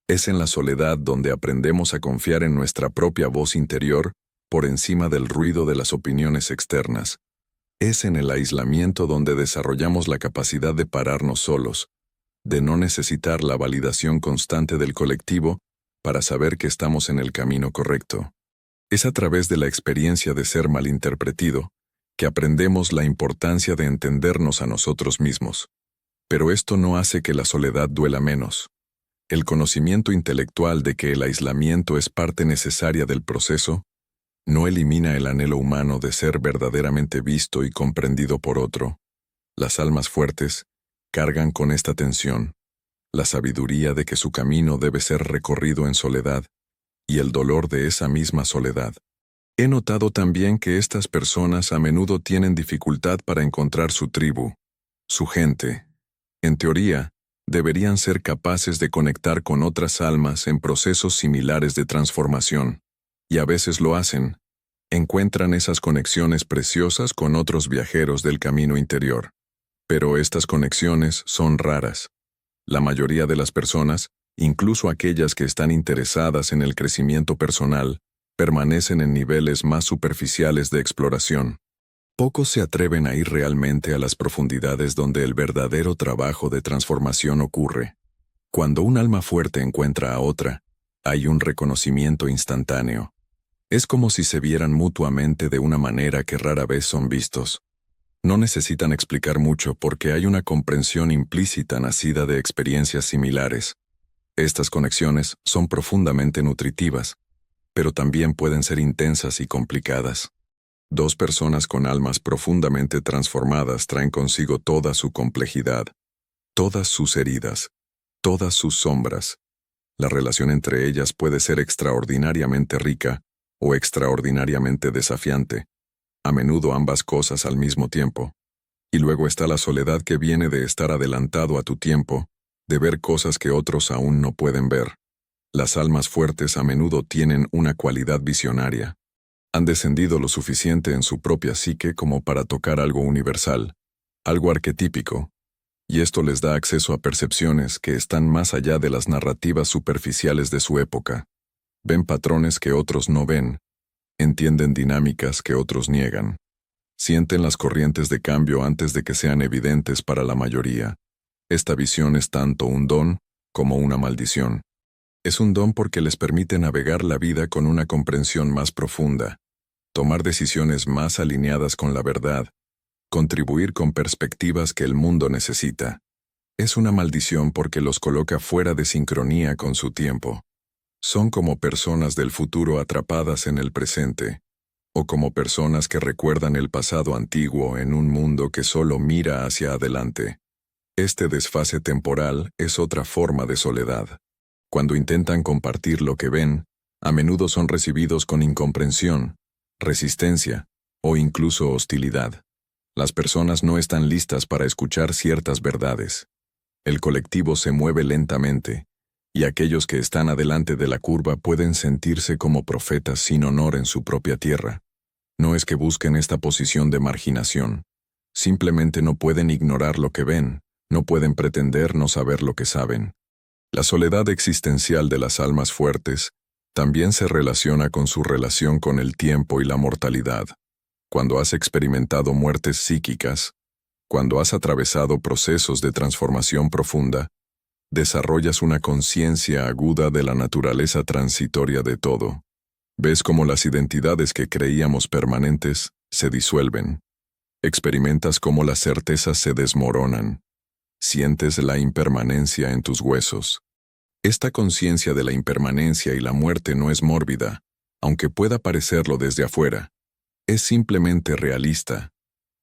Es en la soledad donde aprendemos a confiar en nuestra propia voz interior por encima del ruido de las opiniones externas. Es en el aislamiento donde desarrollamos la capacidad de pararnos solos, de no necesitar la validación constante del colectivo para saber que estamos en el camino correcto. Es a través de la experiencia de ser malinterpretido que aprendemos la importancia de entendernos a nosotros mismos. Pero esto no hace que la soledad duela menos. El conocimiento intelectual de que el aislamiento es parte necesaria del proceso no elimina el anhelo humano de ser verdaderamente visto y comprendido por otro. Las almas fuertes cargan con esta tensión, la sabiduría de que su camino debe ser recorrido en soledad, y el dolor de esa misma soledad. He notado también que estas personas a menudo tienen dificultad para encontrar su tribu, su gente. En teoría, deberían ser capaces de conectar con otras almas en procesos similares de transformación. Y a veces lo hacen. Encuentran esas conexiones preciosas con otros viajeros del camino interior. Pero estas conexiones son raras. La mayoría de las personas, incluso aquellas que están interesadas en el crecimiento personal, permanecen en niveles más superficiales de exploración. Pocos se atreven a ir realmente a las profundidades donde el verdadero trabajo de transformación ocurre. Cuando un alma fuerte encuentra a otra, hay un reconocimiento instantáneo. Es como si se vieran mutuamente de una manera que rara vez son vistos. No necesitan explicar mucho porque hay una comprensión implícita nacida de experiencias similares. Estas conexiones son profundamente nutritivas, pero también pueden ser intensas y complicadas. Dos personas con almas profundamente transformadas traen consigo toda su complejidad, todas sus heridas, todas sus sombras. La relación entre ellas puede ser extraordinariamente rica o extraordinariamente desafiante, a menudo ambas cosas al mismo tiempo. Y luego está la soledad que viene de estar adelantado a tu tiempo, de ver cosas que otros aún no pueden ver. Las almas fuertes a menudo tienen una cualidad visionaria. Han descendido lo suficiente en su propia psique como para tocar algo universal, algo arquetípico, y esto les da acceso a percepciones que están más allá de las narrativas superficiales de su época. Ven patrones que otros no ven, entienden dinámicas que otros niegan, sienten las corrientes de cambio antes de que sean evidentes para la mayoría. Esta visión es tanto un don como una maldición. Es un don porque les permite navegar la vida con una comprensión más profunda, tomar decisiones más alineadas con la verdad, contribuir con perspectivas que el mundo necesita. Es una maldición porque los coloca fuera de sincronía con su tiempo. Son como personas del futuro atrapadas en el presente, o como personas que recuerdan el pasado antiguo en un mundo que solo mira hacia adelante. Este desfase temporal es otra forma de soledad. Cuando intentan compartir lo que ven, a menudo son recibidos con incomprensión, resistencia o incluso hostilidad. Las personas no están listas para escuchar ciertas verdades. El colectivo se mueve lentamente, y aquellos que están adelante de la curva pueden sentirse como profetas sin honor en su propia tierra. No es que busquen esta posición de marginación. Simplemente no pueden ignorar lo que ven, no pueden pretender no saber lo que saben. La soledad existencial de las almas fuertes también se relaciona con su relación con el tiempo y la mortalidad. Cuando has experimentado muertes psíquicas, cuando has atravesado procesos de transformación profunda, desarrollas una conciencia aguda de la naturaleza transitoria de todo. Ves cómo las identidades que creíamos permanentes se disuelven. Experimentas cómo las certezas se desmoronan. Sientes la impermanencia en tus huesos. Esta conciencia de la impermanencia y la muerte no es mórbida, aunque pueda parecerlo desde afuera. Es simplemente realista.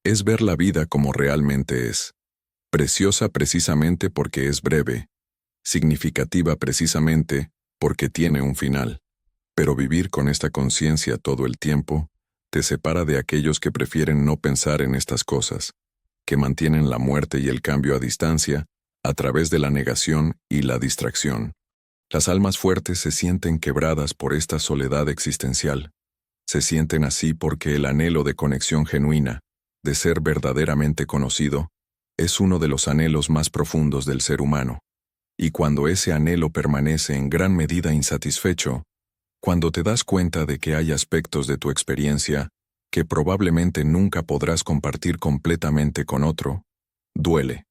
Es ver la vida como realmente es. Preciosa precisamente porque es breve. Significativa precisamente porque tiene un final. Pero vivir con esta conciencia todo el tiempo te separa de aquellos que prefieren no pensar en estas cosas, que mantienen la muerte y el cambio a distancia a través de la negación y la distracción. Las almas fuertes se sienten quebradas por esta soledad existencial. Se sienten así porque el anhelo de conexión genuina, de ser verdaderamente conocido, es uno de los anhelos más profundos del ser humano. Y cuando ese anhelo permanece en gran medida insatisfecho, cuando te das cuenta de que hay aspectos de tu experiencia que probablemente nunca podrás compartir completamente con otro, duele.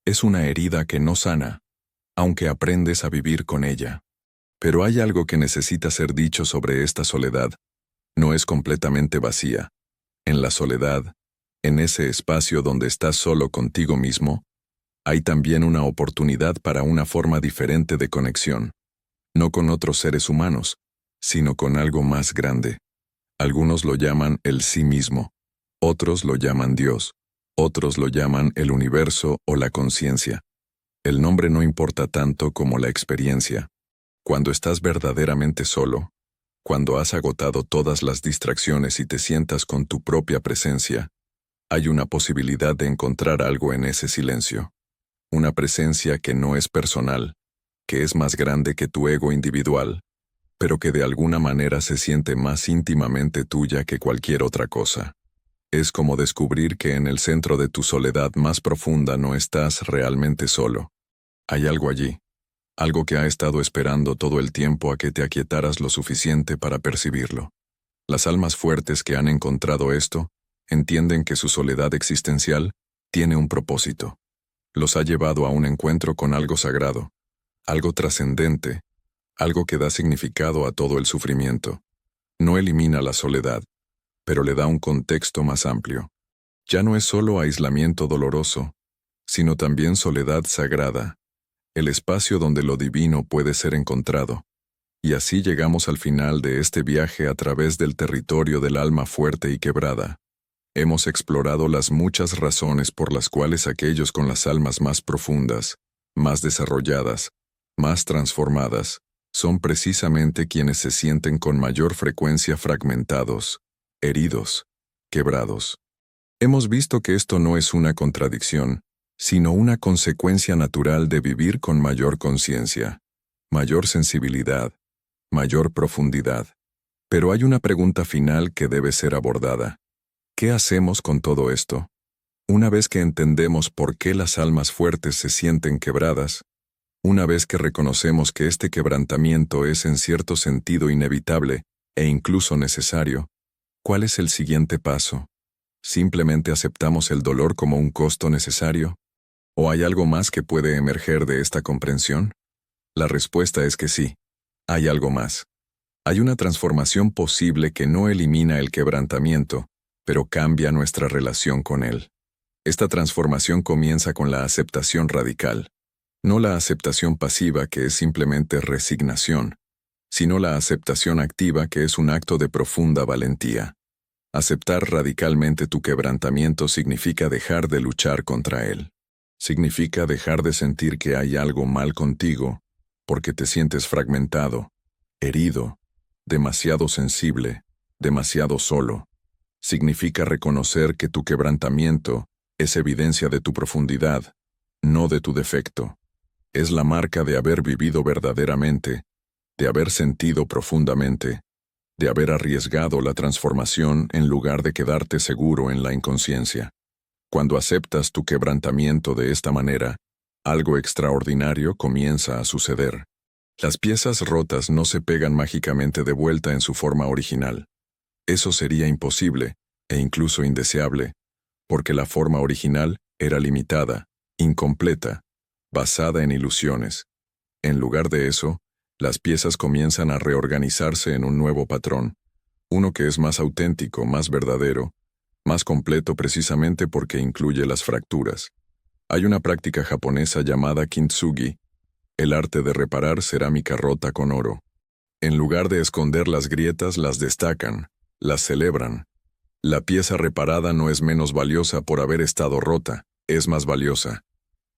Es una herida que no sana, aunque aprendes a vivir con ella. Pero hay algo que necesita ser dicho sobre esta soledad. No es completamente vacía. En la soledad, en ese espacio donde estás solo contigo mismo, hay también una oportunidad para una forma diferente de conexión. No con otros seres humanos, sino con algo más grande. Algunos lo llaman el sí mismo, otros lo llaman Dios, otros lo llaman el universo o la conciencia. El nombre no importa tanto como la experiencia. Cuando estás verdaderamente solo, cuando has agotado todas las distracciones y te sientas con tu propia presencia, hay una posibilidad de encontrar algo en ese silencio. Una presencia que no es personal, que es más grande que tu ego individual, pero que de alguna manera se siente más íntimamente tuya que cualquier otra cosa. Es como descubrir que en el centro de tu soledad más profunda no estás realmente solo. Hay algo allí, algo que ha estado esperando todo el tiempo a que te aquietaras lo suficiente para percibirlo. Las almas fuertes que han encontrado esto, entienden que su soledad existencial tiene un propósito. Los ha llevado a un encuentro con algo sagrado, algo trascendente, algo que da significado a todo el sufrimiento. No elimina la soledad, pero le da un contexto más amplio. Ya no es solo aislamiento doloroso, sino también soledad sagrada, el espacio donde lo divino puede ser encontrado. Y así llegamos al final de este viaje a través del territorio del alma fuerte y quebrada. Hemos explorado las muchas razones por las cuales aquellos con las almas más profundas, más desarrolladas, más transformadas, son precisamente quienes se sienten con mayor frecuencia fragmentados, heridos, quebrados. Hemos visto que esto no es una contradicción, sino una consecuencia natural de vivir con mayor conciencia, mayor sensibilidad, mayor profundidad. Pero hay una pregunta final que debe ser abordada. ¿Qué hacemos con todo esto? Una vez que entendemos por qué las almas fuertes se sienten quebradas, una vez que reconocemos que este quebrantamiento es en cierto sentido inevitable e incluso necesario, ¿cuál es el siguiente paso? ¿Simplemente aceptamos el dolor como un costo necesario? ¿O hay algo más que puede emerger de esta comprensión? La respuesta es que sí, hay algo más. Hay una transformación posible que no elimina el quebrantamiento, pero cambia nuestra relación con él. Esta transformación comienza con la aceptación radical, no la aceptación pasiva que es simplemente resignación, sino la aceptación activa que es un acto de profunda valentía. Aceptar radicalmente tu quebrantamiento significa dejar de luchar contra él. Significa dejar de sentir que hay algo mal contigo, porque te sientes fragmentado, herido, demasiado sensible, demasiado solo. Significa reconocer que tu quebrantamiento es evidencia de tu profundidad, no de tu defecto. Es la marca de haber vivido verdaderamente, de haber sentido profundamente, de haber arriesgado la transformación en lugar de quedarte seguro en la inconsciencia. Cuando aceptas tu quebrantamiento de esta manera, algo extraordinario comienza a suceder. Las piezas rotas no se pegan mágicamente de vuelta en su forma original. Eso sería imposible, e incluso indeseable, porque la forma original era limitada, incompleta, basada en ilusiones. En lugar de eso, las piezas comienzan a reorganizarse en un nuevo patrón, uno que es más auténtico, más verdadero, más completo precisamente porque incluye las fracturas. Hay una práctica japonesa llamada kintsugi, el arte de reparar cerámica rota con oro. En lugar de esconder las grietas, las destacan, las celebran. La pieza reparada no es menos valiosa por haber estado rota, es más valiosa.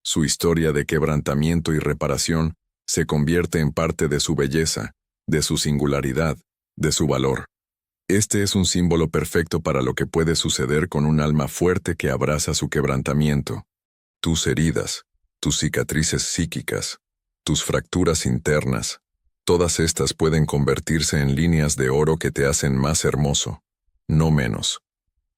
Su historia de quebrantamiento y reparación se convierte en parte de su belleza, de su singularidad, de su valor. Este es un símbolo perfecto para lo que puede suceder con un alma fuerte que abraza su quebrantamiento. Tus heridas, tus cicatrices psíquicas, tus fracturas internas, todas estas pueden convertirse en líneas de oro que te hacen más hermoso, no menos.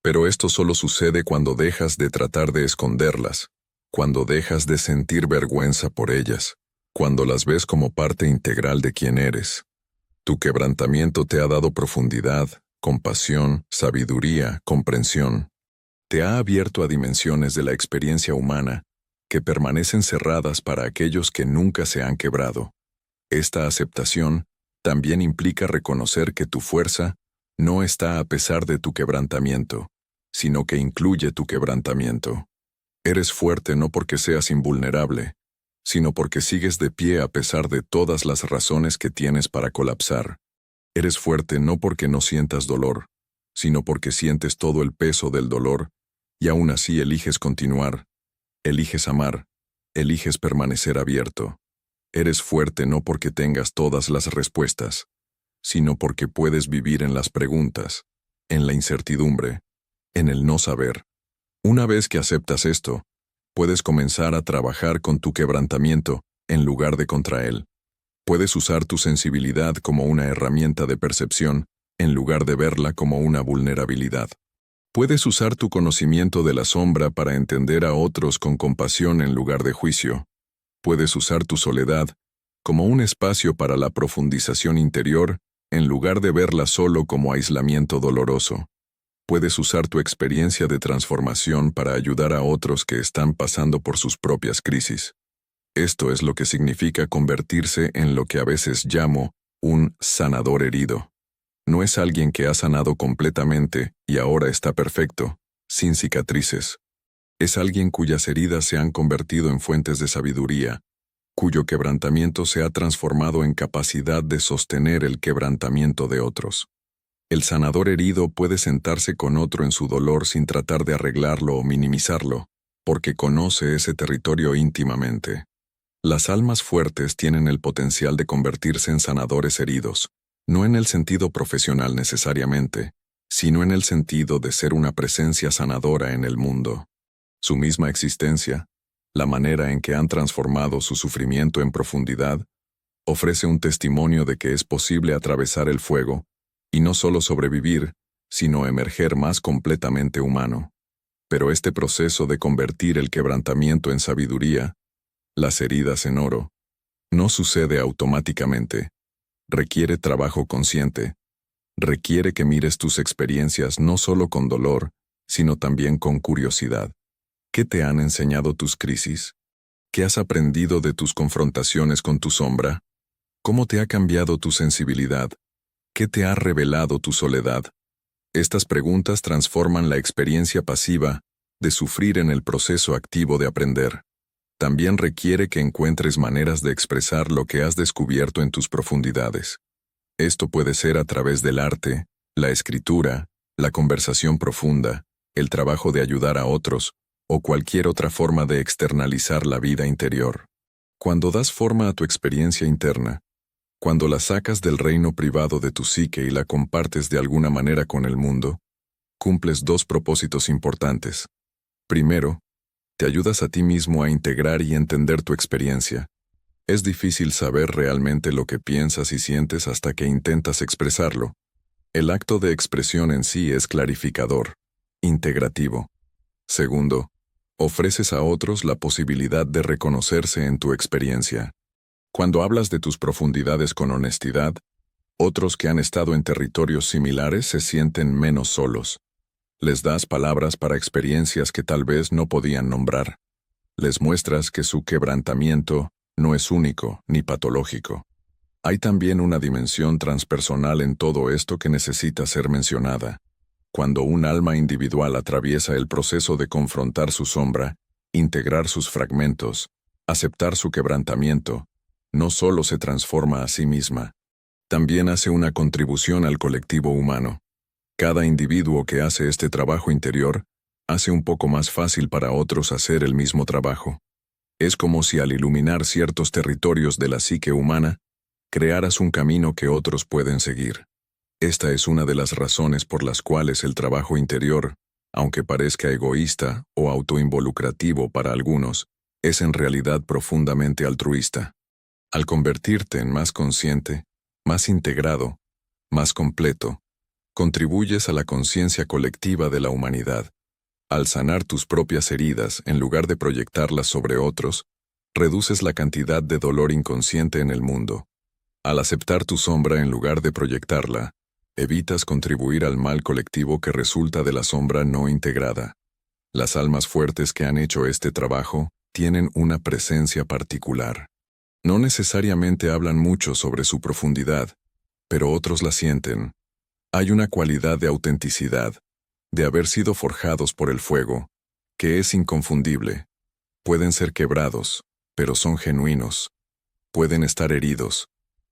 Pero esto solo sucede cuando dejas de tratar de esconderlas, cuando dejas de sentir vergüenza por ellas, cuando las ves como parte integral de quien eres. Tu quebrantamiento te ha dado profundidad, compasión, sabiduría, comprensión. Te ha abierto a dimensiones de la experiencia humana que permanecen cerradas para aquellos que nunca se han quebrado. Esta aceptación también implica reconocer que tu fuerza no está a pesar de tu quebrantamiento, sino que incluye tu quebrantamiento. Eres fuerte no porque seas invulnerable, sino porque sigues de pie a pesar de todas las razones que tienes para colapsar. Eres fuerte no porque no sientas dolor, sino porque sientes todo el peso del dolor y aún así eliges continuar, eliges amar, eliges permanecer abierto. Eres fuerte no porque tengas todas las respuestas, sino porque puedes vivir en las preguntas, en la incertidumbre, en el no saber. Una vez que aceptas esto, puedes comenzar a trabajar con tu quebrantamiento en lugar de contra él. Puedes usar tu sensibilidad como una herramienta de percepción en lugar de verla como una vulnerabilidad. Puedes usar tu conocimiento de la sombra para entender a otros con compasión en lugar de juicio. Puedes usar tu soledad como un espacio para la profundización interior en lugar de verla solo como aislamiento doloroso. Puedes usar tu experiencia de transformación para ayudar a otros que están pasando por sus propias crisis. Esto es lo que significa convertirse en lo que a veces llamo un sanador herido. No es alguien que ha sanado completamente y ahora está perfecto, sin cicatrices. Es alguien cuyas heridas se han convertido en fuentes de sabiduría, cuyo quebrantamiento se ha transformado en capacidad de sostener el quebrantamiento de otros. El sanador herido puede sentarse con otro en su dolor sin tratar de arreglarlo o minimizarlo, porque conoce ese territorio íntimamente. Las almas fuertes tienen el potencial de convertirse en sanadores heridos, no en el sentido profesional necesariamente, sino en el sentido de ser una presencia sanadora en el mundo. Su misma existencia, la manera en que han transformado su sufrimiento en profundidad, ofrece un testimonio de que es posible atravesar el fuego, y no solo sobrevivir, sino emerger más completamente humano. Pero este proceso de convertir el quebrantamiento en sabiduría, las heridas en oro, no sucede automáticamente. Requiere trabajo consciente. Requiere que mires tus experiencias no solo con dolor, sino también con curiosidad. ¿Qué te han enseñado tus crisis? ¿Qué has aprendido de tus confrontaciones con tu sombra? ¿Cómo te ha cambiado tu sensibilidad? ¿Qué te ha revelado tu soledad? Estas preguntas transforman la experiencia pasiva de sufrir en el proceso activo de aprender. También requiere que encuentres maneras de expresar lo que has descubierto en tus profundidades. Esto puede ser a través del arte, la escritura, la conversación profunda, el trabajo de ayudar a otros, o cualquier otra forma de externalizar la vida interior. Cuando das forma a tu experiencia interna, cuando la sacas del reino privado de tu psique y la compartes de alguna manera con el mundo, cumples dos propósitos importantes. Primero, te ayudas a ti mismo a integrar y entender tu experiencia. Es difícil saber realmente lo que piensas y sientes hasta que intentas expresarlo. El acto de expresión en sí es clarificador, integrativo. Segundo, ofreces a otros la posibilidad de reconocerse en tu experiencia. Cuando hablas de tus profundidades con honestidad, otros que han estado en territorios similares se sienten menos solos. Les das palabras para experiencias que tal vez no podían nombrar. Les muestras que su quebrantamiento no es único ni patológico. Hay también una dimensión transpersonal en todo esto que necesita ser mencionada. Cuando un alma individual atraviesa el proceso de confrontar su sombra, integrar sus fragmentos, aceptar su quebrantamiento, no solo se transforma a sí misma, también hace una contribución al colectivo humano. Cada individuo que hace este trabajo interior hace un poco más fácil para otros hacer el mismo trabajo. Es como si al iluminar ciertos territorios de la psique humana, crearas un camino que otros pueden seguir. Esta es una de las razones por las cuales el trabajo interior, aunque parezca egoísta o autoinvolucrativo para algunos, es en realidad profundamente altruista. Al convertirte en más consciente, más integrado, más completo, contribuyes a la conciencia colectiva de la humanidad. Al sanar tus propias heridas en lugar de proyectarlas sobre otros, reduces la cantidad de dolor inconsciente en el mundo. Al aceptar tu sombra en lugar de proyectarla, evitas contribuir al mal colectivo que resulta de la sombra no integrada. Las almas fuertes que han hecho este trabajo tienen una presencia particular. No necesariamente hablan mucho sobre su profundidad, pero otros la sienten. Hay una cualidad de autenticidad, de haber sido forjados por el fuego, que es inconfundible. Pueden ser quebrados, pero son genuinos. Pueden estar heridos,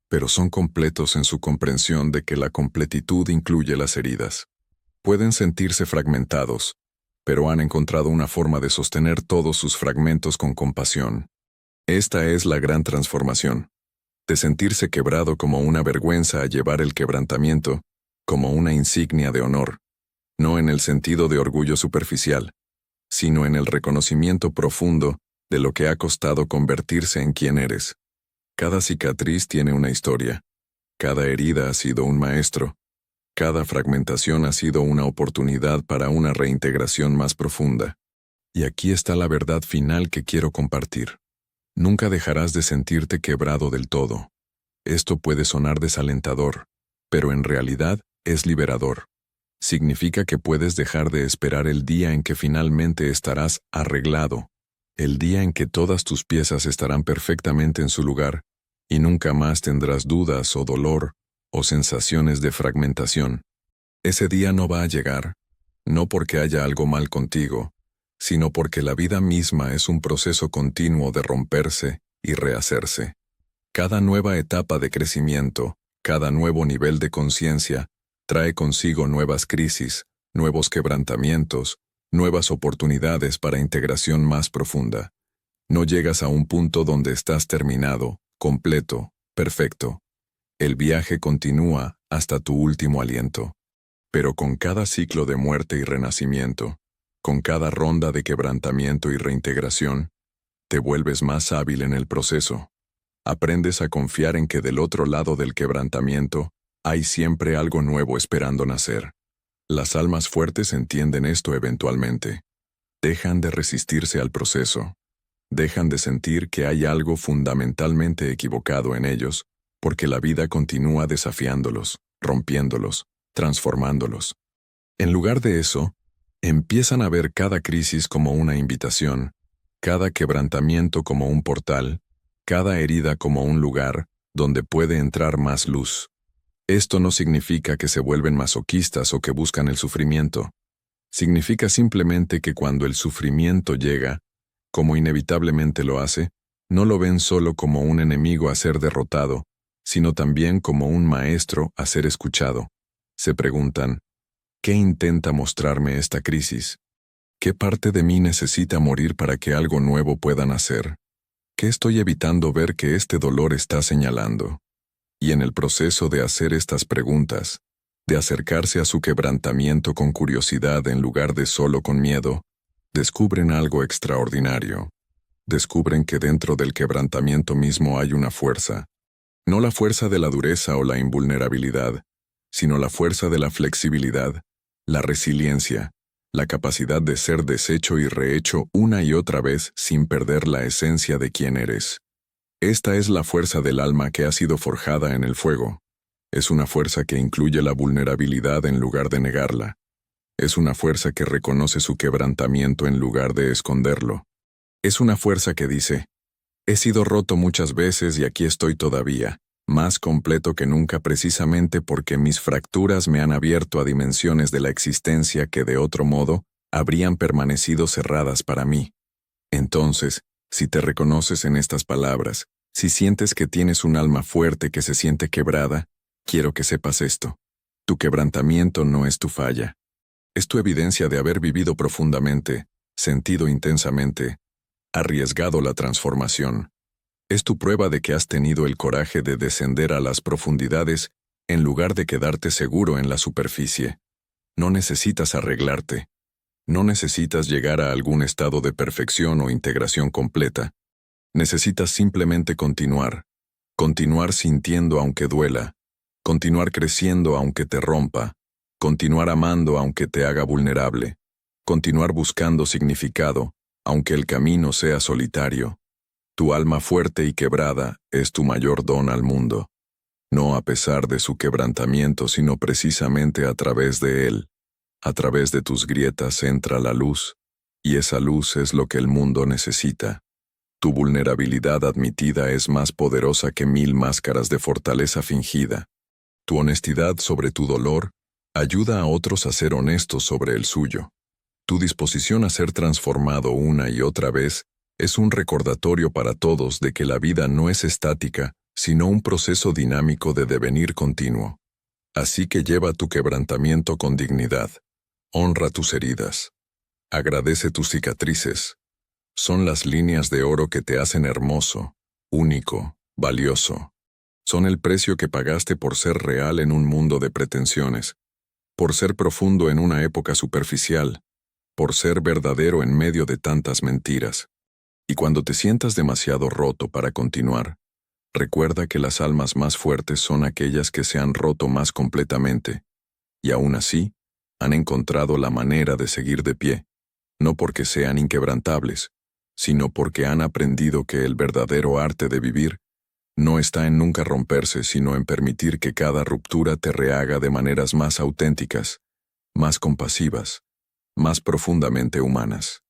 pero son completos en su comprensión de que la completitud incluye las heridas. Pueden sentirse fragmentados, pero han encontrado una forma de sostener todos sus fragmentos con compasión. Esta es la gran transformación. De sentirse quebrado como una vergüenza a llevar el quebrantamiento, como una insignia de honor, no en el sentido de orgullo superficial, sino en el reconocimiento profundo de lo que ha costado convertirse en quien eres. Cada cicatriz tiene una historia, cada herida ha sido un maestro, cada fragmentación ha sido una oportunidad para una reintegración más profunda. Y aquí está la verdad final que quiero compartir. Nunca dejarás de sentirte quebrado del todo. Esto puede sonar desalentador, pero en realidad es liberador. Significa que puedes dejar de esperar el día en que finalmente estarás arreglado, el día en que todas tus piezas estarán perfectamente en su lugar, y nunca más tendrás dudas o dolor o sensaciones de fragmentación. Ese día no va a llegar, no porque haya algo mal contigo, sino porque la vida misma es un proceso continuo de romperse y rehacerse. Cada nueva etapa de crecimiento, cada nuevo nivel de conciencia, trae consigo nuevas crisis, nuevos quebrantamientos, nuevas oportunidades para integración más profunda. No llegas a un punto donde estás terminado, completo, perfecto. El viaje continúa hasta tu último aliento. Pero con cada ciclo de muerte y renacimiento, con cada ronda de quebrantamiento y reintegración, te vuelves más hábil en el proceso. Aprendes a confiar en que del otro lado del quebrantamiento hay siempre algo nuevo esperando nacer. Las almas fuertes entienden esto eventualmente. Dejan de resistirse al proceso. Dejan de sentir que hay algo fundamentalmente equivocado en ellos, porque la vida continúa desafiándolos, rompiéndolos, transformándolos. En lugar de eso, empiezan a ver cada crisis como una invitación, cada quebrantamiento como un portal, cada herida como un lugar donde puede entrar más luz. Esto no significa que se vuelven masoquistas o que buscan el sufrimiento. Significa simplemente que cuando el sufrimiento llega, como inevitablemente lo hace, no lo ven solo como un enemigo a ser derrotado, sino también como un maestro a ser escuchado. Se preguntan, ¿qué intenta mostrarme esta crisis? ¿Qué parte de mí necesita morir para que algo nuevo pueda nacer? ¿Qué estoy evitando ver que este dolor está señalando? Y en el proceso de hacer estas preguntas, de acercarse a su quebrantamiento con curiosidad en lugar de solo con miedo, descubren algo extraordinario. Descubren que dentro del quebrantamiento mismo hay una fuerza. No la fuerza de la dureza o la invulnerabilidad, sino la fuerza de la flexibilidad, la resiliencia, la capacidad de ser deshecho y rehecho una y otra vez sin perder la esencia de quién eres. Esta es la fuerza del alma que ha sido forjada en el fuego. Es una fuerza que incluye la vulnerabilidad en lugar de negarla. Es una fuerza que reconoce su quebrantamiento en lugar de esconderlo. Es una fuerza que dice, he sido roto muchas veces y aquí estoy todavía, más completo que nunca precisamente porque mis fracturas me han abierto a dimensiones de la existencia que de otro modo habrían permanecido cerradas para mí. Entonces, si te reconoces en estas palabras, si sientes que tienes un alma fuerte que se siente quebrada, quiero que sepas esto. Tu quebrantamiento no es tu falla. Es tu evidencia de haber vivido profundamente, sentido intensamente, arriesgado la transformación. Es tu prueba de que has tenido el coraje de descender a las profundidades en lugar de quedarte seguro en la superficie. No necesitas arreglarte. No necesitas llegar a algún estado de perfección o integración completa. Necesitas simplemente continuar. Continuar sintiendo aunque duela. Continuar creciendo aunque te rompa. Continuar amando aunque te haga vulnerable. Continuar buscando significado, aunque el camino sea solitario. Tu alma fuerte y quebrada es tu mayor don al mundo. No a pesar de su quebrantamiento, sino precisamente a través de él. A través de tus grietas entra la luz, y esa luz es lo que el mundo necesita. Tu vulnerabilidad admitida es más poderosa que 1000 máscaras de fortaleza fingida. Tu honestidad sobre tu dolor ayuda a otros a ser honestos sobre el suyo. Tu disposición a ser transformado una y otra vez es un recordatorio para todos de que la vida no es estática, sino un proceso dinámico de devenir continuo. Así que lleva tu quebrantamiento con dignidad. Honra tus heridas. Agradece tus cicatrices. Son las líneas de oro que te hacen hermoso, único, valioso. Son el precio que pagaste por ser real en un mundo de pretensiones, por ser profundo en una época superficial, por ser verdadero en medio de tantas mentiras. Y cuando te sientas demasiado roto para continuar, recuerda que las almas más fuertes son aquellas que se han roto más completamente, y aún así, han encontrado la manera de seguir de pie, no porque sean inquebrantables, sino porque han aprendido que el verdadero arte de vivir no está en nunca romperse, sino en permitir que cada ruptura te rehaga de maneras más auténticas, más compasivas, más profundamente humanas.